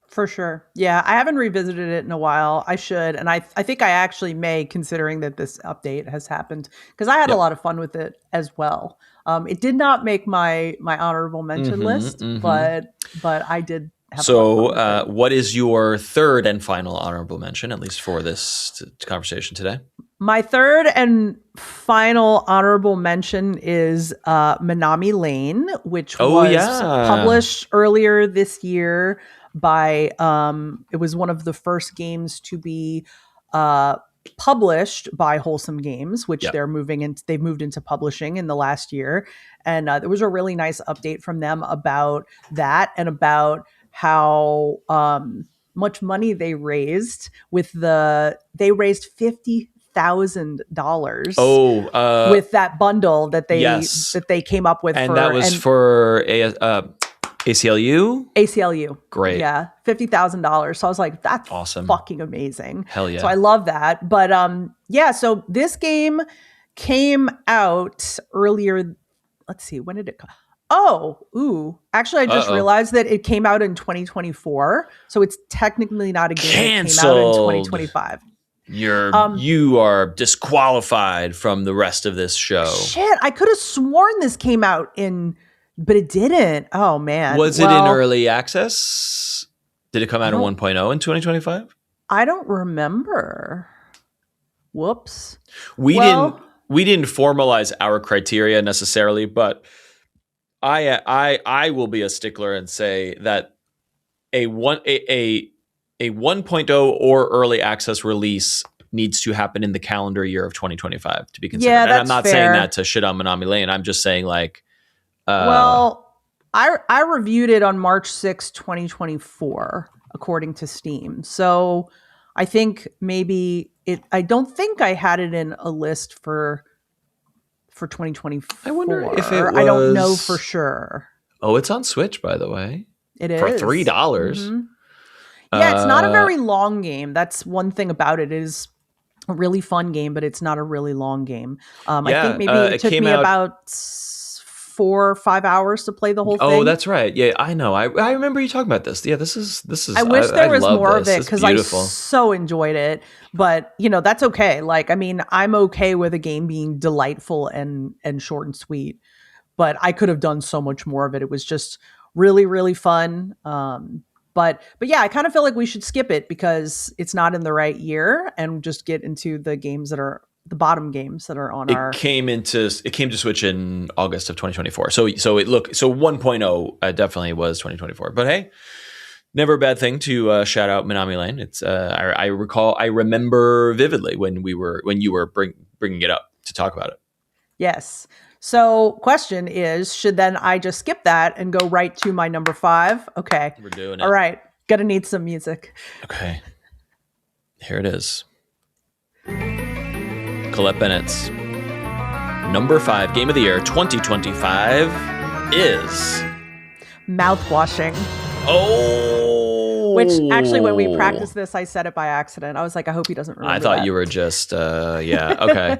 B: For sure. Yeah, I haven't revisited it in a while. I should. And I think I actually may, considering that this update has happened, because I had a lot of fun with it as well. It did not make my honorable mention list, but I did.
A: So what is your third and final honorable mention, at least for this conversation today?
B: My third and final honorable mention is Minami Lane, which was published earlier this year by, it was one of the first games to be published by Wholesome Games, which they've moved into publishing in the last year. And there was a really nice update from them about that, and about how much money they raised they raised $50,000. With that bundle that they came up with,
A: and that was for ACLU.
B: ACLU,
A: great,
B: yeah, $50,000. So I was like, that's
A: awesome,
B: fucking amazing.
A: Hell yeah!
B: So I love that. But yeah. So this game came out earlier. Let's see, when did it come? Actually, I just realized that it came out in 2024. So it's technically not a game that came out in 2025.
A: You are disqualified from the rest of this show.
B: Shit, I could have sworn this came out but it didn't. Oh man.
A: Was it in early access? Did it come out in 1.0 in 2025?
B: I don't remember. Whoops.
A: We didn't formalize our criteria necessarily, but I will be a stickler and say that a 1.0 or early access release needs to happen in the calendar year of 2025 to be considered.
B: Yeah,
A: and I'm not
B: fair.
A: saying that to shit on Menominee Lane. I'm just saying like
B: I reviewed it on March 6, 2024, according to Steam. So I think maybe I don't think I had it in a list for 2024.
A: I wonder if it was...
B: I don't know for sure.
A: Oh, it's on Switch, by the way.
B: It is.
A: For $3.
B: Mm-hmm. Yeah, it's not a very long game. That's one thing about it. It is a really fun game, but it's not a really long game. I think maybe it took me about 4 or 5 hours to play the whole thing.
A: Oh, that's right. Yeah, I know. I remember you talking about this. Yeah, this is.
B: I wish there was more of it because I so enjoyed it. But that's okay. Like, I mean, I'm okay with a game being delightful and short and sweet. But I could have done so much more of it. It was just really, really fun. But yeah, I kind of feel like we should skip it because it's not in the right year and just get into the games that are the bottom games that are on
A: it came to Switch in August of 2024. So 1.0 definitely was 2024. But hey, never a bad thing to shout out Menominee Lane. It's I remember vividly when you were bringing it up to talk about it.
B: Yes. So question is, should then I just skip that and go right to my number 5? Okay.
A: We're doing it.
B: All right. Gonna need some music.
A: Okay. Here it is. Colette Bennett's number 5 game of the year 2025 is
B: Mouthwashing.
A: Oh.
B: Which actually, when we practiced this, I said it by accident. I was like, I hope he doesn't remember
A: I thought
B: that.
A: You were just, yeah. Okay.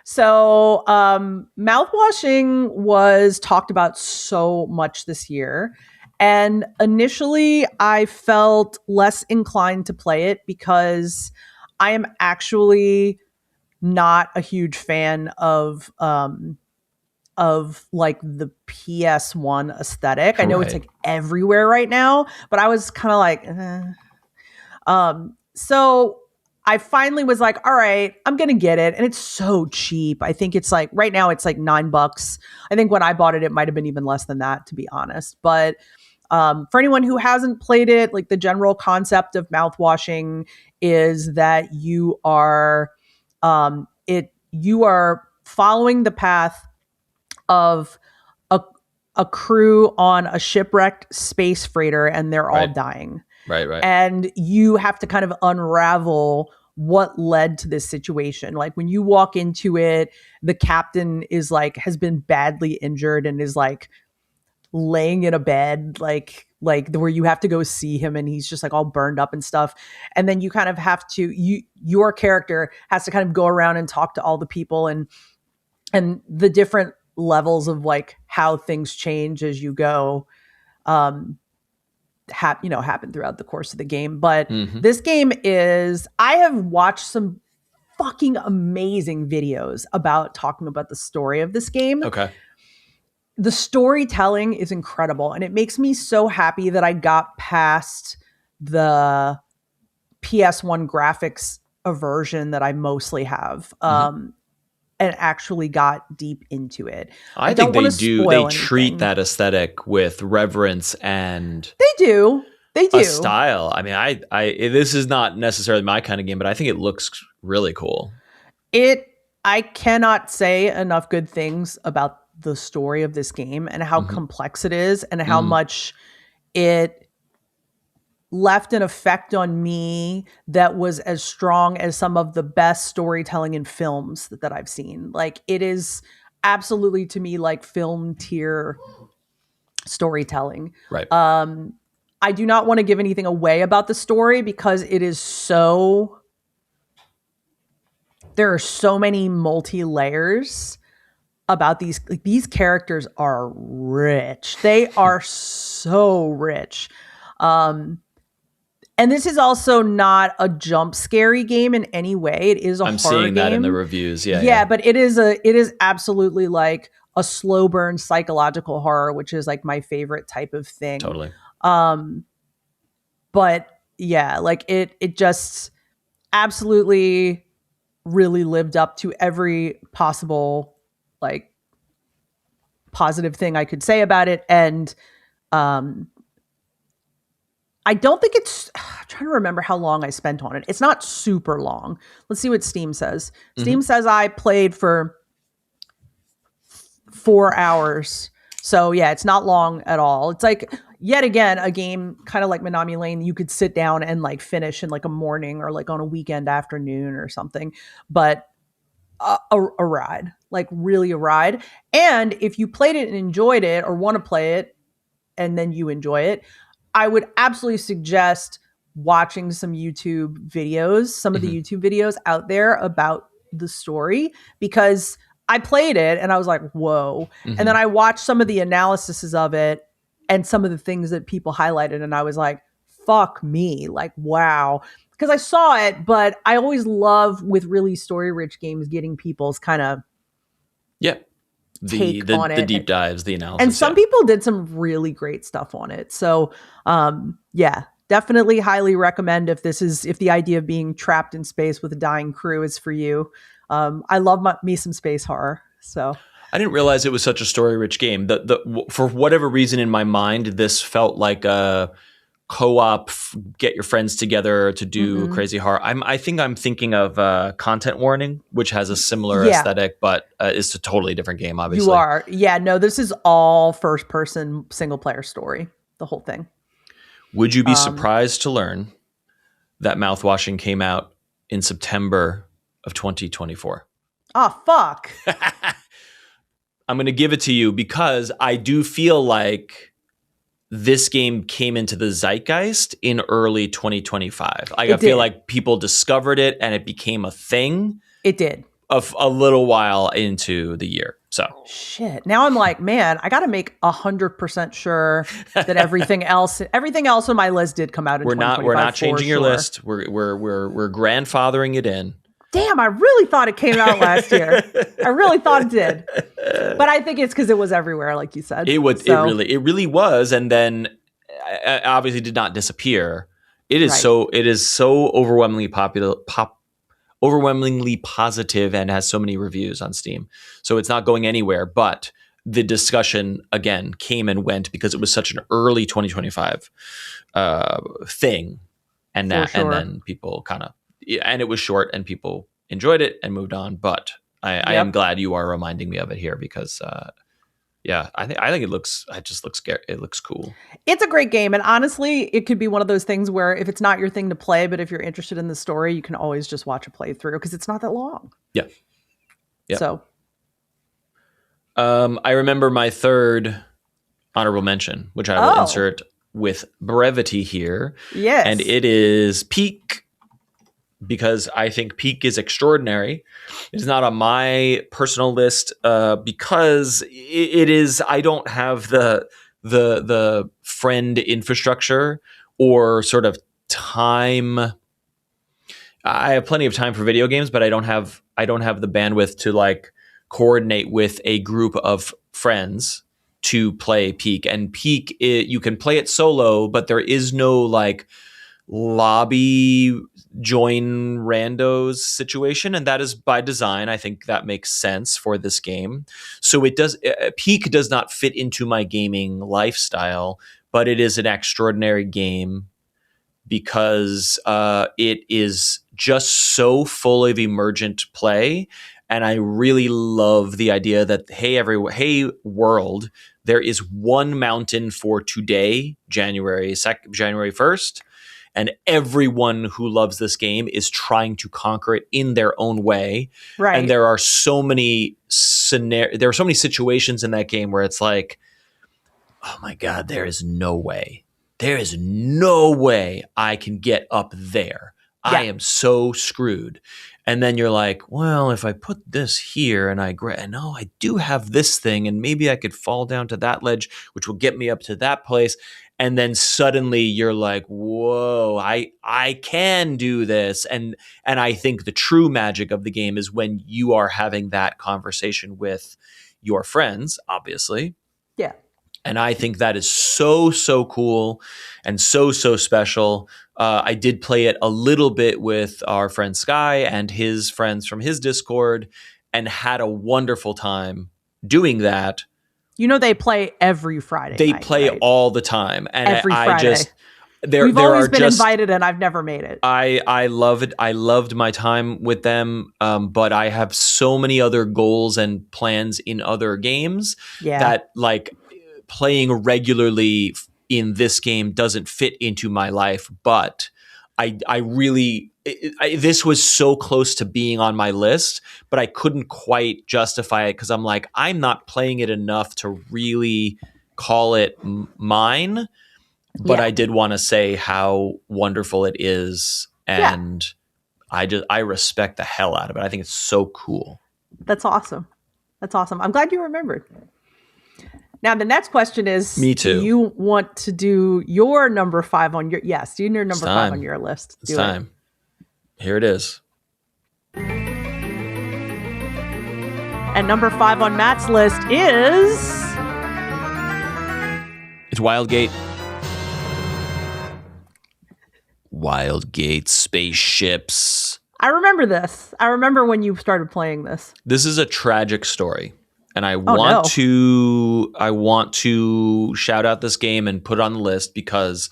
B: So, mouthwashing was talked about so much this year. And initially, I felt less inclined to play it because I am actually not a huge fan of like the PS1 aesthetic. I know it's like everywhere right now, but I was kind of like, so I finally was like, all right, I'm going to get it. And it's so cheap. I think it's like, right now it's like $9. I think when I bought it, it might've been even less than that, to be honest. But for anyone who hasn't played it, like the general concept of mouthwashing is that you are following the path of a crew on a shipwrecked space freighter, and they're all dying.
A: Right.
B: And you have to kind of unravel what led to this situation. Like when you walk into it, the captain is like, has been badly injured and is like laying in a bed, like where you have to go see him and he's just like all burned up and stuff. And then you kind of have to, your character has to kind of go around and talk to all the people and the different levels of like how things change as you go, happen throughout the course of the game. But this game I have watched some fucking amazing videos talking about the story of this game.
A: Okay.
B: The storytelling is incredible, and it makes me so happy that I got past the PS1 graphics aversion that I mostly have, and actually got deep into it.
A: I think they treat that aesthetic with reverence, and
B: they do a
A: style. I mean, this is not necessarily my kind of game, but I think it looks really cool.
B: I cannot say enough good things about the story of this game and how complex it is and how much it left an effect on me that was as strong as some of the best storytelling in films that I've seen. Like, it is absolutely, to me, like film tier storytelling.
A: Right.
B: I do not want to give anything away about the story because it is so, there are so many multi-layers about these characters are rich. They are so rich. And this is also not a jump scary game in any way. It is a
A: I'm
B: horror
A: seeing
B: game.
A: that in the reviews.
B: Yeah, but it is absolutely like a slow burn psychological horror, which is like my favorite type of thing.
A: Totally.
B: But yeah, like it just absolutely really lived up to every possible like positive thing I could say about it. And I don't think I'm trying to remember how long I spent on it. It's not super long. Let's see what Steam says. Steam says I played for 4 hours. So yeah, it's not long at all. It's like, yet again, a game kind of like Menominee Lane, you could sit down and like finish in like a morning or like on a weekend afternoon or something. But a ride, like really a ride. And if you played it and enjoyed it or want to play it and then you enjoy it, I would absolutely suggest watching some YouTube videos, some of the YouTube videos out there about the story, because I played it and I was like, whoa. And then I watched some of the analyses of it and some of the things that people highlighted. And I was like, fuck me. Like, wow. Because I saw it, but I always love with really story rich games getting people's kind of take on it.
A: The deep dives, the analysis.
B: And some people did some really great stuff on it. So yeah, definitely highly recommend if the idea of being trapped in space with a dying crew is for you. I love me some space horror. So
A: I didn't realize it was such a story rich game. For whatever reason in my mind, this felt like a co-op, get your friends together to do crazy horror. I think I'm thinking of Content Warning, which has a similar aesthetic, but it's a totally different game, obviously.
B: You are. Yeah, no, this is all first person single player story, the whole thing.
A: Would you be surprised to learn that Mouthwashing came out in September of 2024?
B: Oh, fuck.
A: I'm going to give it to you because I do feel like this game came into the zeitgeist in early 2025. I feel like people discovered it and it became a thing.
B: It did.
A: Of a little while into the year. So
B: shit. Now I'm like, man, I got to make 100% sure that everything else on my list did come out in 2025.
A: We're not changing your list. We're grandfathering it in.
B: Damn, I really thought it came out last year. I really thought it did. But I think it's because it was everywhere, like you said.
A: It really was, and then obviously did not disappear. It is so overwhelmingly overwhelmingly positive and has so many reviews on Steam. So it's not going anywhere, but the discussion again came and went because it was such an early 2025 thing. And then people and it was short and people enjoyed it and moved on. But I am glad you are reminding me of it here because I think it just looks scary. It looks cool.
B: It's a great game. And honestly, it could be one of those things where if it's not your thing to play, but if you're interested in the story, you can always just watch a playthrough because it's not that long.
A: Yeah.
B: So
A: I remember my third honorable mention, which I will insert with brevity here.
B: Yes.
A: And it is Peak. Because I think Peak is extraordinary. It is not on my personal list because it is. I don't have the friend infrastructure or sort of time. I have plenty of time for video games, but I don't have the bandwidth to like coordinate with a group of friends to play Peak. And Peak, you can play it solo, but there is no like lobby join randos situation, and that is by design. I think that makes sense for this game. So Peak does not fit into my gaming lifestyle, but it is an extraordinary game because it is just so full of emergent play, and I really love the idea that hey world, there is one mountain for today, January 1st. and everyone who loves this game is trying to conquer it in their own way.
B: Right.
A: And there are so many situations in that game where it's like, oh my God, there is no way I can get up there.
B: Yeah.
A: I am so screwed. And then you're like, well, if I put this here and I do have this thing, and maybe I could fall down to that ledge, which will get me up to that place. And then suddenly you're like, whoa, I can do this. And I think the true magic of the game is when you are having that conversation with your friends, obviously.
B: Yeah.
A: And I think that is so, so cool and so, so special. I did play it a little bit with our friend Sky and his friends from his Discord and had a wonderful time doing that.
B: You know, they play every Friday.
A: They
B: night,
A: play
B: right?
A: all the time. And
B: every
A: I
B: Friday.
A: just,
B: We've always been invited and I've never made it.
A: I love it. I loved my time with them. But I have so many other goals and plans in other games that like playing regularly in this game doesn't fit into my life. But I really, this was so close to being on my list, but I couldn't quite justify it because I'm like, I'm not playing it enough to really call it mine. But I did want to say how wonderful it is. And I respect the hell out of it. I think it's so cool.
B: That's awesome. That's awesome. I'm glad you remembered. Now, the next question is,
A: me too.
B: Do you want to do your number 5 on your, do your number 5 on your list?
A: It's time. Here it is.
B: And number 5 on Matt's list is...
A: It's Wildgate. Wildgate spaceships.
B: I remember this. I remember when you started playing this.
A: This is a tragic story. And I want to shout out this game and put it on the list because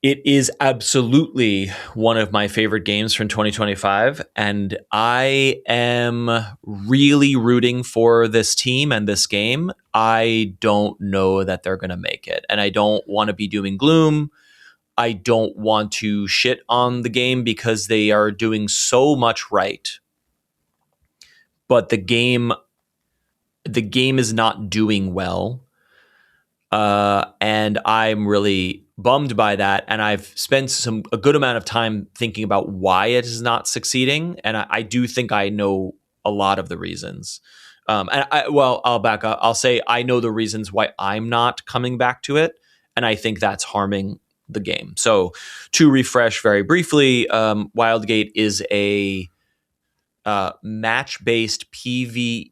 A: it is absolutely one of my favorite games from 2025. And I am really rooting for this team and this game. I don't know that they're going to make it. And I don't want to be doom and gloom. I don't want to shit on the game because they are doing so much right. But the game is not doing well. And I'm really bummed by that. And I've spent a good amount of time thinking about why it is not succeeding. And I do think I know a lot of the reasons. I'll back up. I'll say I know the reasons why I'm not coming back to it. And I think that's harming the game. So to refresh very briefly, Wildgate is a match-based PvP,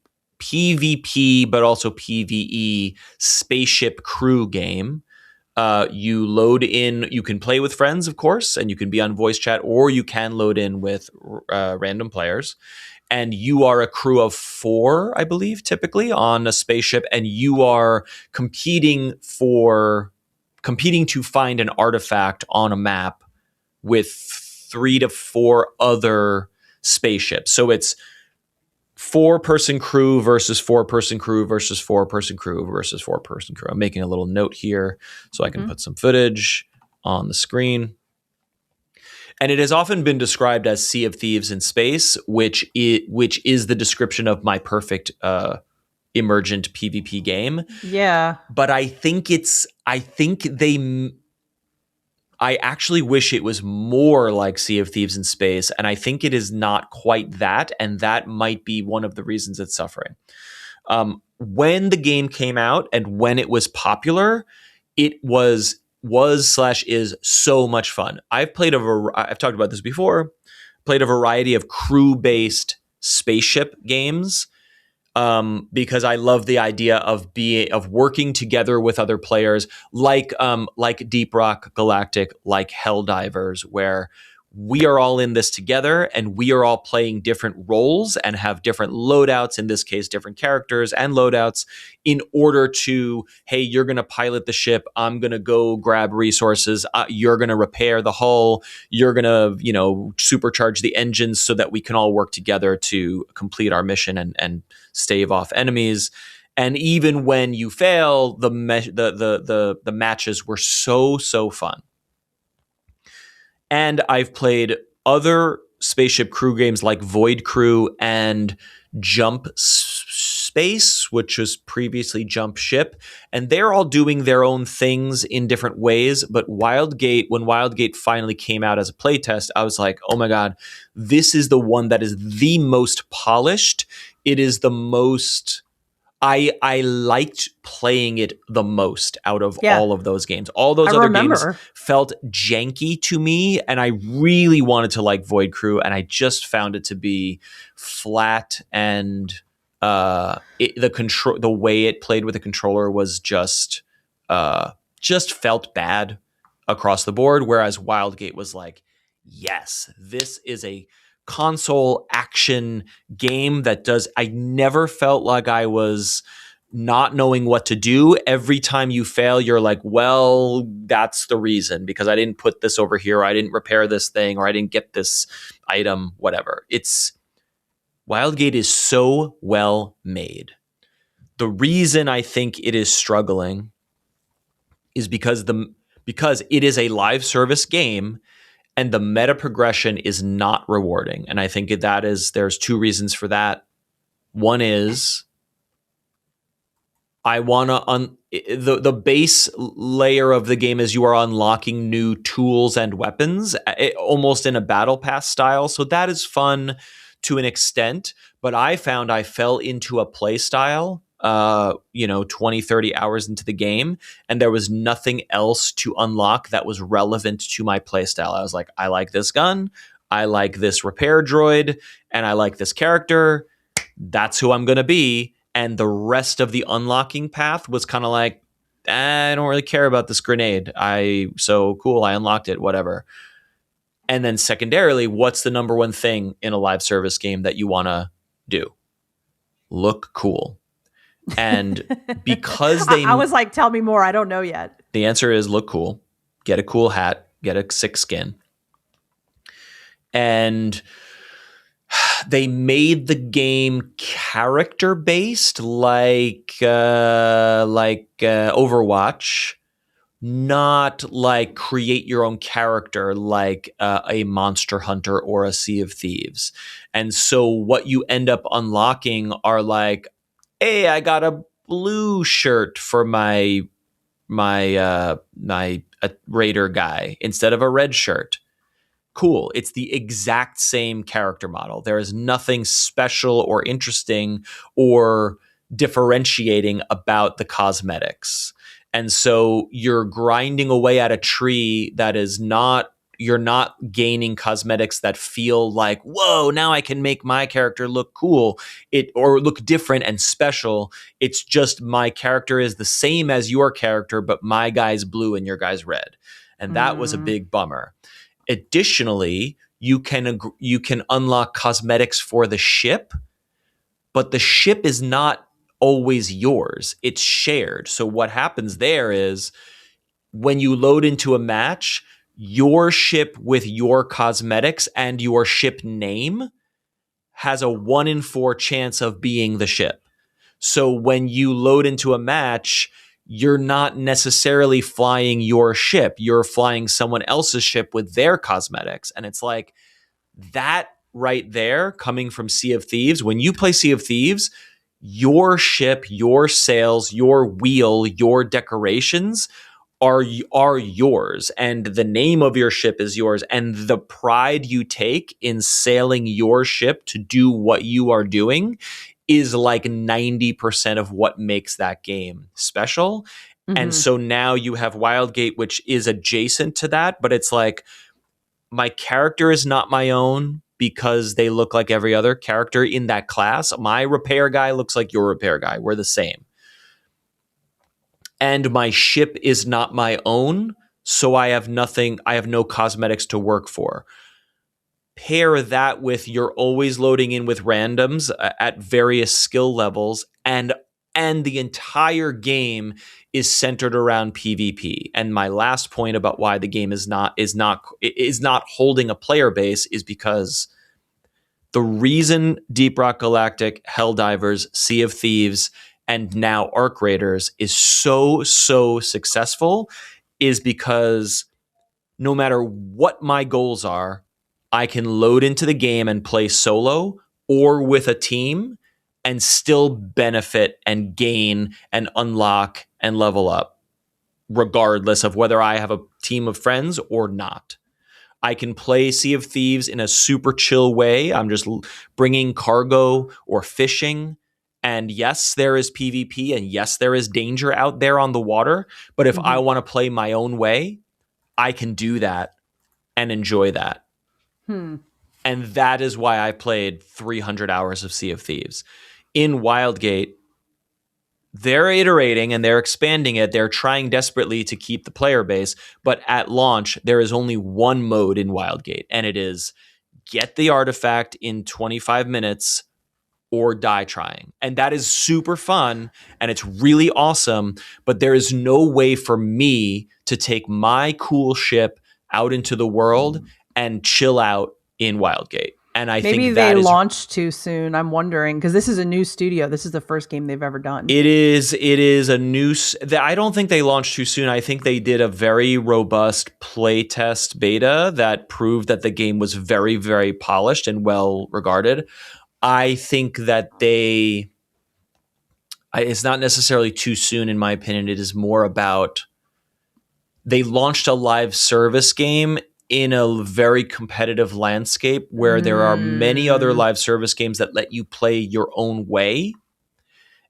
A: but also PvE spaceship crew game. You load in, you can play with friends, of course, and you can be on voice chat, or you can load in with random players. And you are a crew of 4, I believe, typically on a spaceship, and you are competing to find an artifact on a map with 3 to 4 other spaceships. So it's 4-person crew versus 4-person crew versus 4-person crew versus 4-person crew. I'm making a little note here so I can put some footage on the screen. And it has often been described as Sea of Thieves in space, which is the description of my perfect emergent PvP game.
B: Yeah.
A: But I actually wish it was more like Sea of Thieves in space, and I think it is not quite that, and that might be one of the reasons it's suffering. When the game came out and when it was popular, it was /is so much fun. I've talked about this before, played a variety of crew-based spaceship games, because I love the idea of working together with other players, like Deep Rock Galactic, like Helldivers, where we are all in this together and we are all playing different roles and have different loadouts, in this case, different characters and loadouts, in order to, hey, you're going to pilot the ship. I'm going to go grab resources. You're going to repair the hull. You're going to, supercharge the engines so that we can all work together to complete our mission and stave off enemies. And even when you fail, the matches were so fun. And I've played other Spaceship Crew games like Void Crew and Jump Space, which was previously Jump Ship. And they're all doing their own things in different ways. But Wildgate, when Wildgate finally came out as a playtest, I was like, oh my God, this is the one that is the most polished. It is the most... I liked playing it the most out of all of those games. All those other games felt janky to me, and I really wanted to like Void Crew, and I just found it to be flat, and the way it played with the controller was just felt bad across the board. Whereas Wildgate was like, yes, this is a console action game that does. I never felt like I was not knowing what to do. Every time you fail, you're like, well, that's the reason, because I didn't put this over here, or I didn't repair this thing, or I didn't get this item, whatever. Wildgate is so well made. The reason I think it is struggling is because it is a live service game, and the meta progression is not rewarding. And I think there's two reasons for that. One is I want to the base layer of the game is you are unlocking new tools and weapons, almost in a battle pass style. So that is fun to an extent, but I found I fell into a play style 20, 30 hours into the game, and there was nothing else to unlock that was relevant to my playstyle. I was like, I like this gun, I like this repair droid, and I like this character. That's who I'm going to be. And the rest of the unlocking path was kind of like, I don't really care about this grenade. So cool, I unlocked it, whatever. And then secondarily, what's the number one thing in a live service game that you want to do? Look cool. And because
B: I was like, tell me more. I don't know yet.
A: The answer is look cool, get a cool hat, get a sick skin. And they made the game character based, like Overwatch, not like create your own character like a Monster Hunter or a Sea of Thieves. And so what you end up unlocking are like, hey, I got a blue shirt for my raider guy instead of a red shirt. Cool. It's the exact same character model. There is nothing special or interesting or differentiating about the cosmetics. And so you're grinding away at a tree that is not, you're not gaining cosmetics that feel like, whoa, now I can make my character look cool or look different and special. It's just my character is the same as your character, but my guy's blue and your guy's red. And that was a big bummer. Additionally, you can unlock cosmetics for the ship, but the ship is not always yours. It's shared. So what happens there is when you load into a match, your ship with your cosmetics and your ship name has a 1 in 4 chance of being the ship. So when you load into a match, you're not necessarily flying your ship. You're flying someone else's ship with their cosmetics. And it's like that right there coming from Sea of Thieves. When you play Sea of Thieves, your ship, your sails, your wheel, your decorations are yours. And the name of your ship is yours. And the pride you take in sailing your ship to do what you are doing is like 90% of what makes that game special. Mm-hmm. And so now you have Wildgate, which is adjacent to that, but it's like my character is not my own because they look like every other character in that class. My repair guy looks like your repair guy. We're the same. And my ship is not my own, so I have no cosmetics to work for. Pair that with you're always loading in with randoms at various skill levels, and the entire game is centered around PvP. And my last point about why the game is not holding a player base is because the reason Deep Rock Galactic, Helldivers, Sea of Thieves, and now Arc Raiders is so successful is because no matter what my goals are, I can load into the game and play solo or with a team and still benefit and gain and unlock and level up, regardless of whether I have a team of friends or not. I can play Sea of Thieves in a super chill way. I'm just bringing cargo or fishing. And yes, there is PvP, and yes, there is danger out there on the water. But if I want to play my own way, I can do that and enjoy that. And that is why I played 300 hours of Sea of Thieves. In Wildgate, they're iterating and they're expanding it. They're trying desperately to keep the player base. But at launch, there is only one mode in Wildgate, and it is get the artifact in 25 minutes or die trying. And that is super fun and it's really awesome. But there is no way for me to take my cool ship out into the world and chill out in Wildgate. And I
B: maybe
A: think that
B: they
A: is,
B: launched too soon. I'm wondering because this is a new studio. This is the first game they've ever done.
A: It is a new. I don't think they launched too soon. I think they did a very robust playtest beta that proved that the game was very, very polished and well regarded. I think that it's not necessarily too soon, in my opinion. It is more about they launched a live service game in a very competitive landscape where there are many other live service games that let you play your own way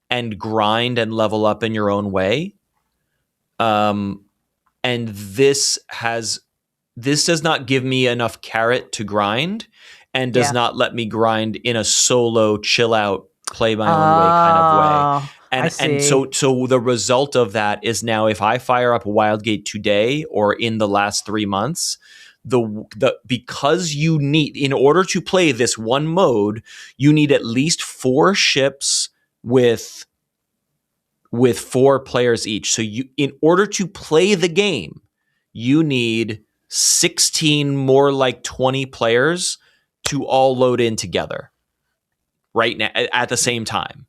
A: and grind and level up in your own way. And this does not give me enough carrot to grind and does not let me grind in a solo chill out, play my own way kind of way. And so the result of that is now if I fire up Wildgate today or in the last 3 months, because you need, in order to play this one mode, you need at least 4 ships with 4 players each. So in order to play the game, you need 16, more like 20 players to all load in together right now at the same time.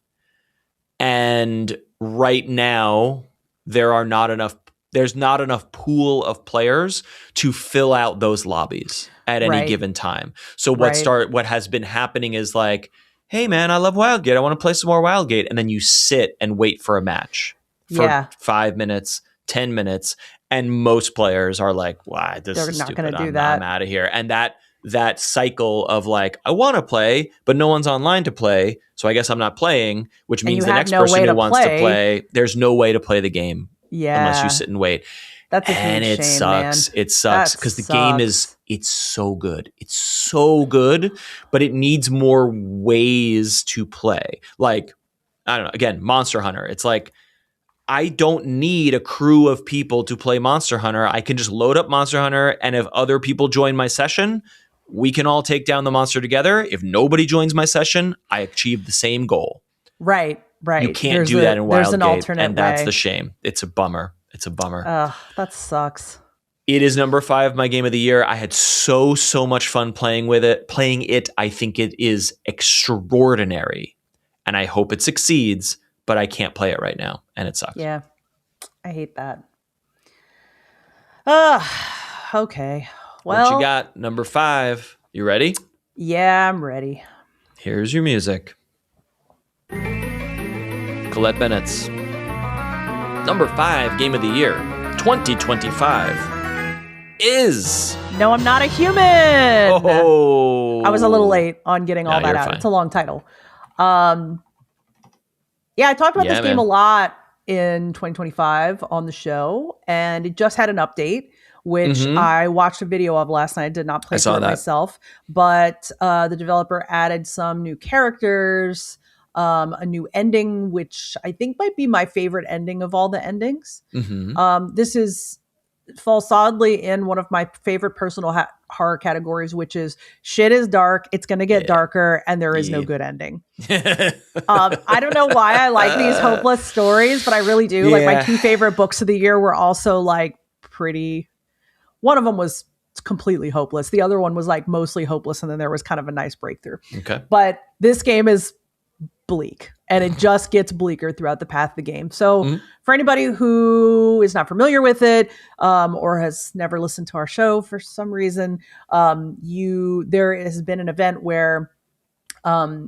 A: And right now there's not enough pool of players to fill out those lobbies at any given time. So what has been happening is like, hey man, I love Wildgate. I want to play some more Wildgate. And then you sit and wait for a match for 5 minutes, 10 minutes. And most players are like, why, this is stupid. They're not going to do that. I'm out of here. And that cycle of like, I want to play, but no one's online to play. So I guess I'm not playing, which means the next person who wants to play, there's no way to play the game unless you sit and wait.
B: That's a huge shame,
A: sucks.
B: Man.
A: It sucks because the game it's so good. It's so good, but it needs more ways to play. Like, I don't know, again, Monster Hunter. It's like, I don't need a crew of people to play Monster Hunter. I can just load up Monster Hunter, and if other people join my session, we can all take down the monster together. If nobody joins my session, I achieve the same goal.
B: Right.
A: You can't do that in Wildgate, and that's the shame. It's a bummer.
B: That sucks.
A: It is number 5, my game of the year. I had so much fun playing it. I think it is extraordinary, and I hope it succeeds, but I can't play it right now, and it sucks.
B: Yeah, I hate that. Okay. Well,
A: what you got? Number 5. You ready?
B: Yeah, I'm ready.
A: Here's your music. Colette Bennett's number 5 game of the year 2025 is
B: No, I'm Not a Human.
A: Oh,
B: I was a little late on getting all that out. Fine. It's a long title. Yeah, I talked about this game a lot in 2025 on the show, and it just had an update, which I watched a video of last night. I did not play it myself, but the developer added some new characters, a new ending, which I think might be my favorite ending of all the endings. This falls solidly in one of my favorite personal horror categories, which is shit is dark, it's going to get darker, and there is no good ending. I don't know why I like these hopeless stories, but I really do. Like my 2 favorite books of the year were also like pretty. One of them was completely hopeless. The other one was like mostly hopeless, and then there was kind of a nice breakthrough.
A: Okay.
B: But this game is bleak, and it just gets bleaker throughout the path of the game. So for anybody who is not familiar with it, or has never listened to our show for some reason, there has been an event where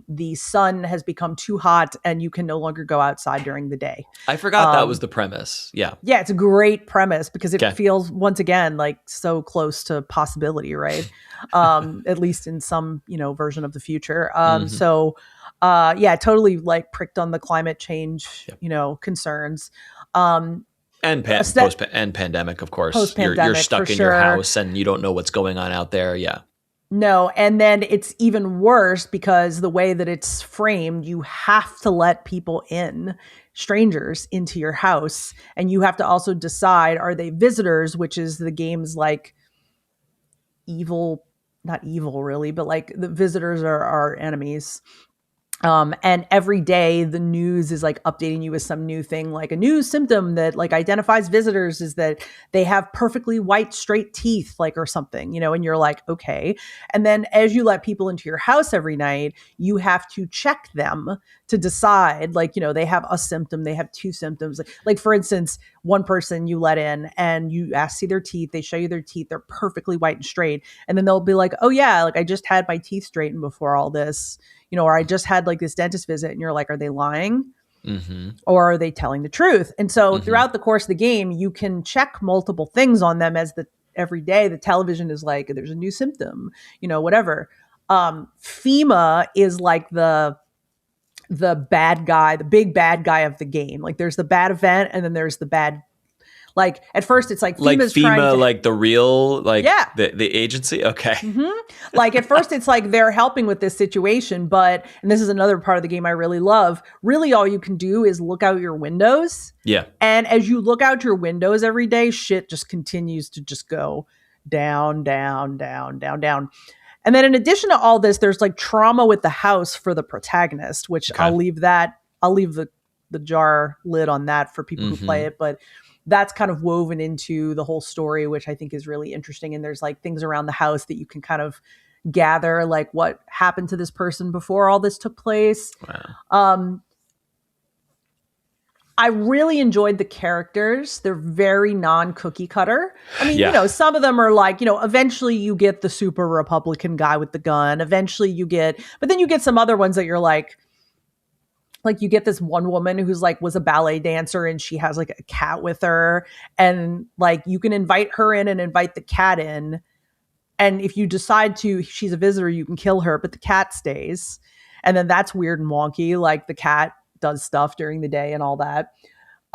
B: the sun has become too hot and you can no longer go outside during the day.
A: I forgot that was the premise. Yeah.
B: Yeah, it's a great premise because it feels, once again, like so close to possibility, right? At least in some, version of the future. So totally like pricked on the climate change, concerns.
A: And pandemic, of course.
B: Post-pandemic,
A: you're stuck in your house and you don't know what's going on out there. Yeah.
B: No, and then it's even worse because the way that it's framed, you have to let people in, strangers, into your house, and you have to also decide, are they visitors, which is the game's like evil, not evil really, but like the visitors are our enemies. And every day the news is like updating you with some new thing, like a new symptom that like identifies visitors is that they have perfectly white, straight teeth, like, or something, and you're like, okay. And then as you let people into your house every night, you have to check them to decide, like, they have a symptom, they have two symptoms. Like for instance, one person you let in and you ask to see their teeth, they show you their teeth, they're perfectly white and straight. And then they'll be like, oh yeah, like I just had my teeth straightened before all this. Or I just had like this dentist visit, and you're like, are they lying? Or are they telling the truth? And so throughout the course of the game, you can check multiple things on them as every day the television is like, there's a new symptom, whatever. FEMA is like the bad guy, the big bad guy of the game. Like there's the bad event and then there's the bad. Like at first it's like FEMA's
A: FEMA,
B: trying to,
A: like the real, like the agency. Okay.
B: Like at first it's like they're helping with this situation, and this is another part of the game I really love. Really all you can do is look out your windows.
A: Yeah.
B: And as you look out your windows every day, shit just continues to just go down, down, down, down, down. And then in addition to all this, there's like trauma with the house for the protagonist, which I'll leave the jar lid on that for people who play it. But that's kind of woven into the whole story, which I think is really interesting. And there's like things around the house that you can kind of gather, like what happened to this person before all this took place.
A: Wow.
B: I really enjoyed the characters. They're very non-cookie cutter. I mean, some of them are like, eventually you get the super Republican guy with the gun. Eventually but then you get some other ones that you're like you get this one woman who's like was a ballet dancer and she has like a cat with her, and like you can invite her in and invite the cat in. And if you decide she's a visitor, you can kill her, but the cat stays. And then that's weird and wonky. Like the cat does stuff during the day and all that.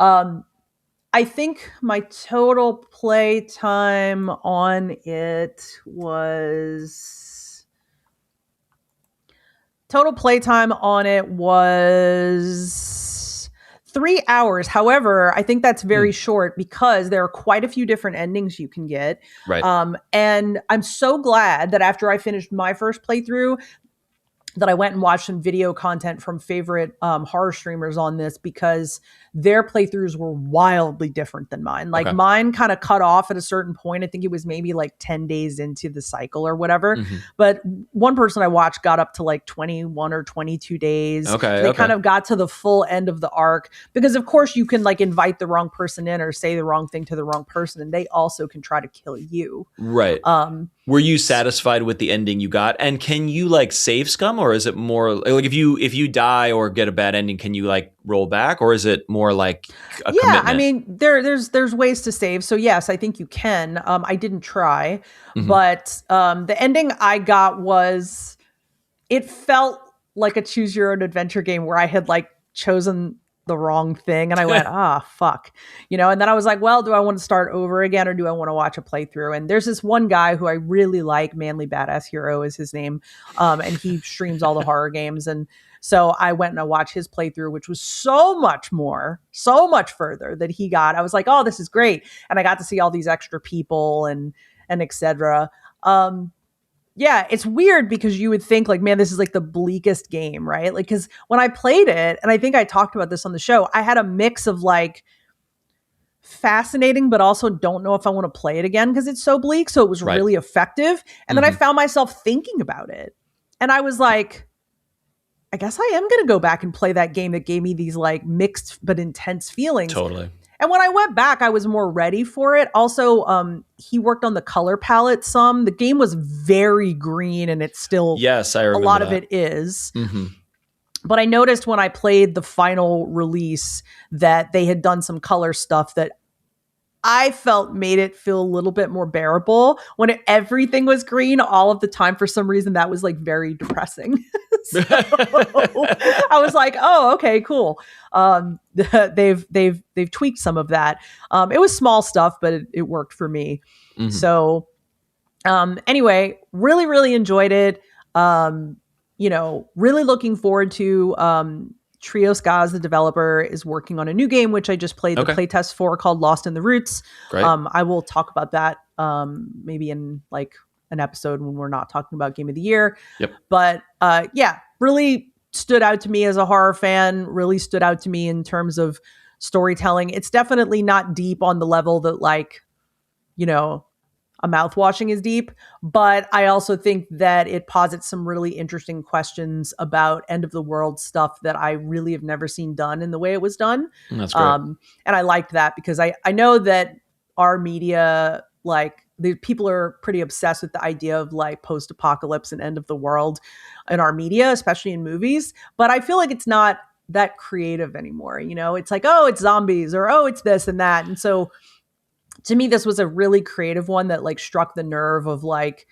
B: I think my total play time on it was 3 hours. However, I think that's very short because there are quite a few different endings you can get.
A: Right.
B: And I'm so glad that after I finished my first playthrough, that I went and watched some video content from favorite horror streamers on this, because their playthroughs were wildly different than mine. Like mine kind of cut off at a certain point. I think it was maybe like 10 days into the cycle or whatever. But one person I watched got up to like 21 or 22 days. They kind of got to the full end of the arc, because of course you can like invite the wrong person in or say the wrong thing to the wrong person, and they also can try to kill you.
A: Right. Were you satisfied with the ending you got? And can you like save scum, or is it more like if you die or get a bad ending, can you like roll back, or is it more like a commitment?
B: I mean, there's ways to save. So yes, I think you can. I didn't try, but the ending I got it felt like a choose your own adventure game where I had like chosen the wrong thing and I went, fuck, and then I was like, well, do I want to start over again or do I want to watch a playthrough? And there's this one guy who I really like, Manly Badass Hero is his name. And he streams all the horror games. And so I went and I watched his playthrough, which was so much further that he got. I was like, oh, this is great. And I got to see all these extra people and et cetera. Yeah, it's weird because you would think like, man, this is like the bleakest game, right? Like, because when I played it, and I think I talked about this on the show, I had a mix of like fascinating, but also don't know if I want to play it again because it's so bleak. So it was really effective. And then I found myself thinking about it. And I was like, I guess I am going to go back and play that game that gave me these like mixed but intense feelings.
A: Totally.
B: And when I went back, I was more ready for it. Also, he worked on the color palette some. The game was very green, and it's still,
A: yes, I remember
B: a lot
A: that.
B: of it is.
A: Mm-hmm.
B: But I noticed when I played the final release that they had done some color stuff that I felt made it feel a little bit more bearable. When everything was green all of the time, for some reason, that was like very depressing. So I was like, oh, okay, cool. They've tweaked some of that. It was small stuff, but it worked for me. Mm-hmm. So anyway, really, really enjoyed it. Really looking forward to Trios Gaz, the developer, is working on a new game, which I just played the playtest for, called Lost in the Roots.
A: Great.
B: I will talk about that maybe in like an episode when we're not talking about Game of the Year.
A: Yep.
B: But really stood out to me as a horror fan, really stood out to me in terms of storytelling. It's definitely not deep on the level that like, a mouthwashing is deep, but I also think that it posits some really interesting questions about end of the world stuff that I really have never seen done in the way it was done.
A: That's great.
B: And I liked that because I know that our media, like the people are pretty obsessed with the idea of like post-apocalypse and end of the world in our media, especially in movies. But I feel like it's not that creative anymore. It's like, oh, it's zombies, or, oh, it's this and that. And so to me, this was a really creative one that like struck the nerve of like,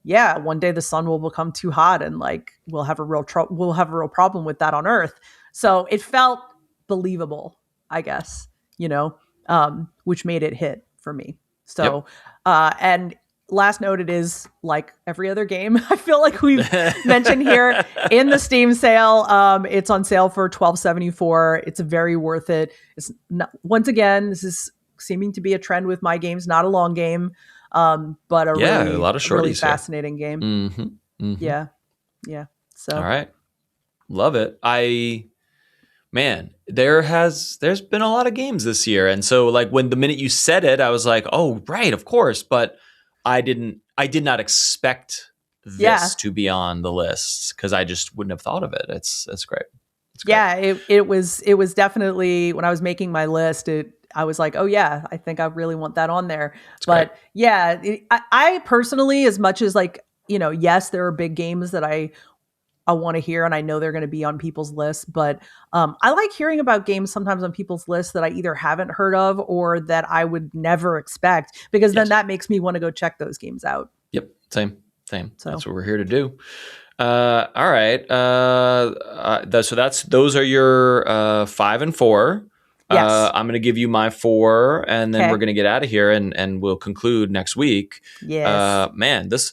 B: yeah, one day the sun will become too hot and like we'll have a real problem with that on Earth. So it felt believable, I guess, which made it hit for me. So, and last note, it is like every other game I feel like we've mentioned here in the Steam sale. It's on sale for $12.74. It's very worth it. It's not, once again, this is seeming to be a trend with my games, not a long game, but a lot of really fascinating game.
A: Mm-hmm. Mm-hmm.
B: Yeah. So
A: all right, love it. There's been a lot of games this year, and so like when the minute you said it, I was like, oh right, of course, but I did not expect this to be on the list because I just wouldn't have thought of it. It's great. It's great.
B: Yeah, it was definitely, when I was making my list, I was like, oh yeah, I think I really want that on there. But great. Yeah, I personally, as much as like, yes, there are big games that I want to hear and I know they're going to be on people's lists, but I like hearing about games sometimes on people's lists that I either haven't heard of or that I would never expect, because then that makes me want to go check those games out.
A: Yep, same. So that's what we're here to do. All right. So those are your 5 and 4. Yes. I'm going to give you my 4, and then we're going to get out of here, and we'll conclude next week.
B: Yes.
A: Man, this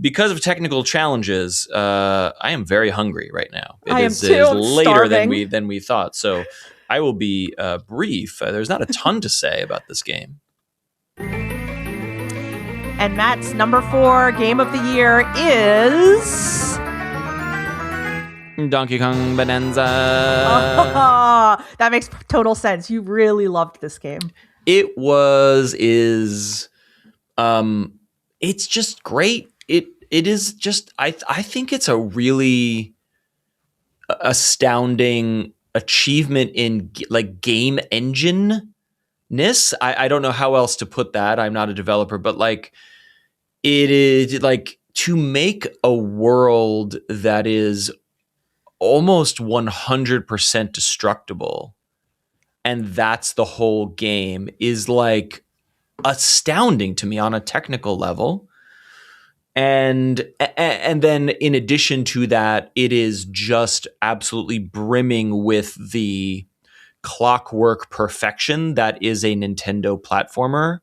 A: because of technical challenges, I am very hungry right now. It is later than we thought, so I will be brief. There's not a ton to say about this game.
B: And Matt's number 4 game of the year is
A: Donkey Kong Bonanza.
B: That makes total sense. You really loved this game.
A: It's just great. It is just, I think it's a really astounding achievement in like game engine-ness. I don't know how else to put that. I'm not a developer, but like it is like to make a world that is almost 100% destructible, and that's the whole game, is like astounding to me on a technical level. And then in addition to that, it is just absolutely brimming with the clockwork perfection that is a Nintendo platformer.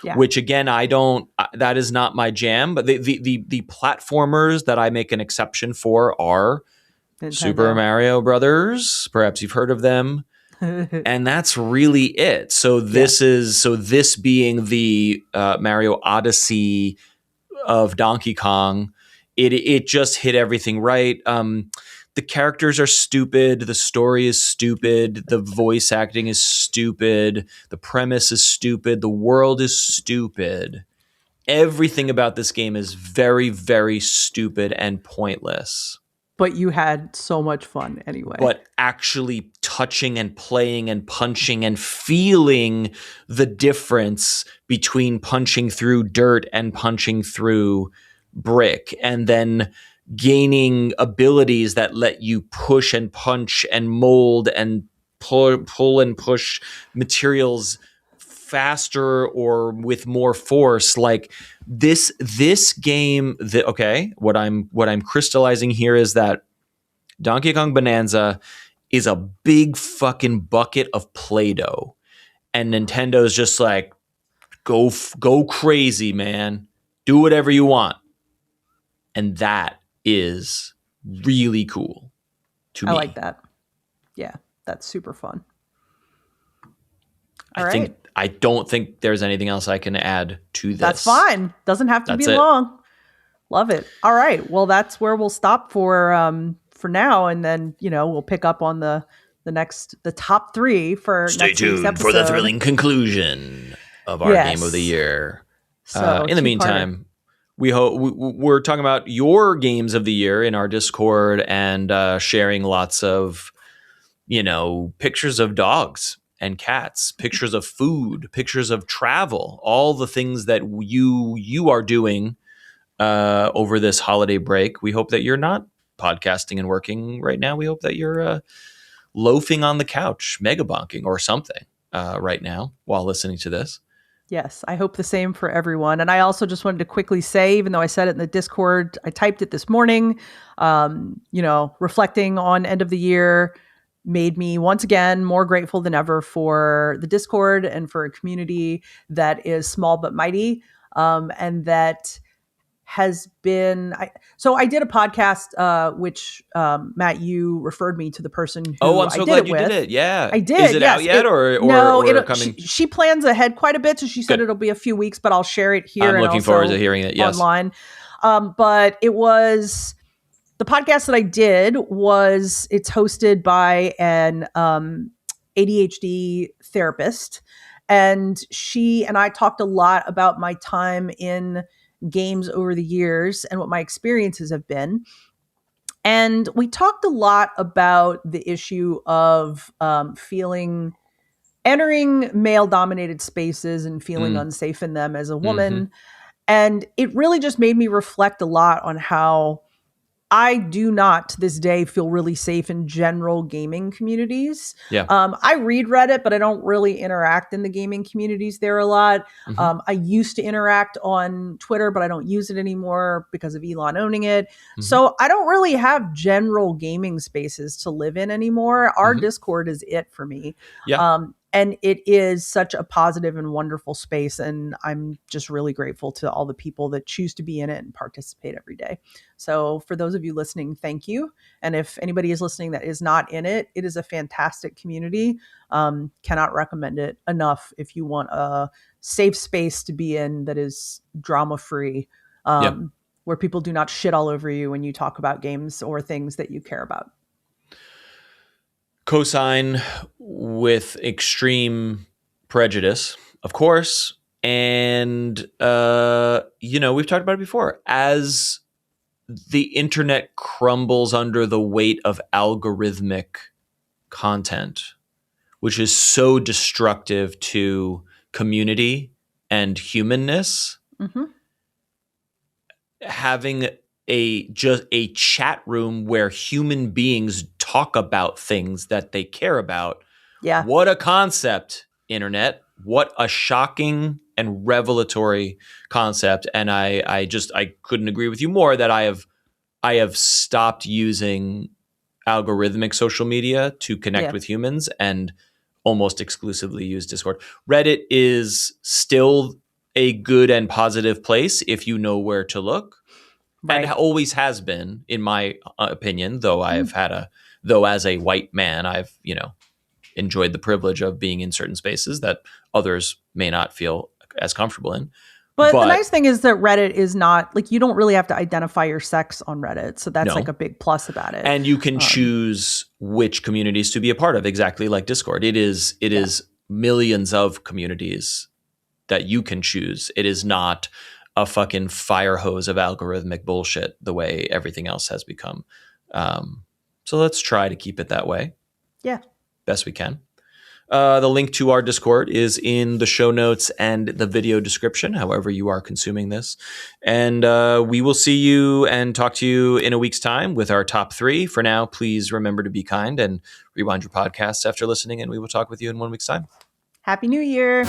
A: Yeah. Which again, that is not my jam, but the platformers that I make an exception for are Nintendo. Super Mario Brothers, perhaps you've heard of them. And that's really it. So this being the Mario Odyssey of Donkey Kong, it just hit everything right. The characters are stupid, the story is stupid, the voice acting is stupid, the premise is stupid, the world is stupid. Everything about this game is very, very stupid and pointless.
B: but you had so much fun anyway.
A: But actually touching and playing and punching and feeling the difference between punching through dirt and punching through brick, and then gaining abilities that let you push and punch and mold and pull and push materials faster or with more force. Like this game, what I'm crystallizing here is that Donkey Kong Bonanza is a big fucking bucket of Play-Doh, and Nintendo's just like, go crazy, man, do whatever you want. And that is really cool to me.
B: I like that. Yeah, that's super fun.
A: I don't think there's anything else I can add to this.
B: That's fine. Doesn't have to be long. Love it. All right. Well, that's where we'll stop for now, and then we'll pick up on the top 3 for
A: Stay
B: next week's
A: tuned
B: episode.
A: for the thrilling conclusion of our game of the year.
B: So,
A: in the meantime, we're talking about your games of the year in our Discord, and sharing lots of pictures of dogs and cats, pictures of food, pictures of travel, all the things that you are doing over this holiday break. We hope that you're not podcasting and working right now. We hope that you're loafing on the couch, mega bonking or something right now while listening to this.
B: Yes, I hope the same for everyone. And I also just wanted to quickly say, even though I said it in the Discord, I typed it this morning, reflecting on end of the year made me once again more grateful than ever for the Discord and for a community that is small but mighty, and that has been I did a podcast which Matt, you referred me to the person who
A: I'm so glad you did it. Yeah,
B: I did.
A: Is it out yet or coming?
B: She plans ahead quite a bit, so she said it'll be a few weeks, but I'll share it here.
A: I'm looking forward to hearing it. Yes,
B: online. But it was the podcast that I did it's hosted by an ADHD therapist, and she and I talked a lot about my time in games over the years and what my experiences have been. And we talked a lot about the issue of entering male dominated spaces and feeling unsafe in them as a woman. Mm-hmm. And it really just made me reflect a lot on how I do not to this day feel really safe in general gaming communities.
A: Yeah.
B: I read Reddit, but I don't really interact in the gaming communities there a lot. Mm-hmm. I used to interact on Twitter, but I don't use it anymore because of Elon owning it. Mm-hmm. So I don't really have general gaming spaces to live in anymore. Our Discord is it for me.
A: Yeah.
B: And it is such a positive and wonderful space. And I'm just really grateful to all the people that choose to be in it and participate every day. So for those of you listening, thank you. And if anybody is listening that is not in it, it is a fantastic community. Cannot recommend it enough if you want a safe space to be in that is drama-free, where people do not shit all over you when you talk about games or things that you care about.
A: Cosign with extreme prejudice, of course. And, we've talked about it before. As the internet crumbles under the weight of algorithmic content, which is so destructive to community and humanness, having just a chat room where human beings talk about things that they care about.
B: Yeah.
A: What a concept, internet. What a shocking and revelatory concept. And I couldn't agree with you more that I have stopped using algorithmic social media to connect with humans and almost exclusively use Discord. Reddit is still a good and positive place if you know where to look. Right. And always has been, in my opinion, though as a white man, I've, enjoyed the privilege of being in certain spaces that others may not feel as comfortable in.
B: But the nice thing is that Reddit is not you don't really have to identify your sex on Reddit. So that's a big plus about it.
A: And you can choose which communities to be a part of, exactly like Discord. It is millions of communities that you can choose. It is not a fucking fire hose of algorithmic bullshit the way everything else has become. So let's try to keep it that way.
B: Yeah.
A: Best we can. The link to our Discord is in the show notes and the video description, however you are consuming this. And we will see you and talk to you in a week's time with our top 3. For now, please remember to be kind and rewind your podcasts after listening, and we will talk with you in 1 week's time.
B: Happy New Year.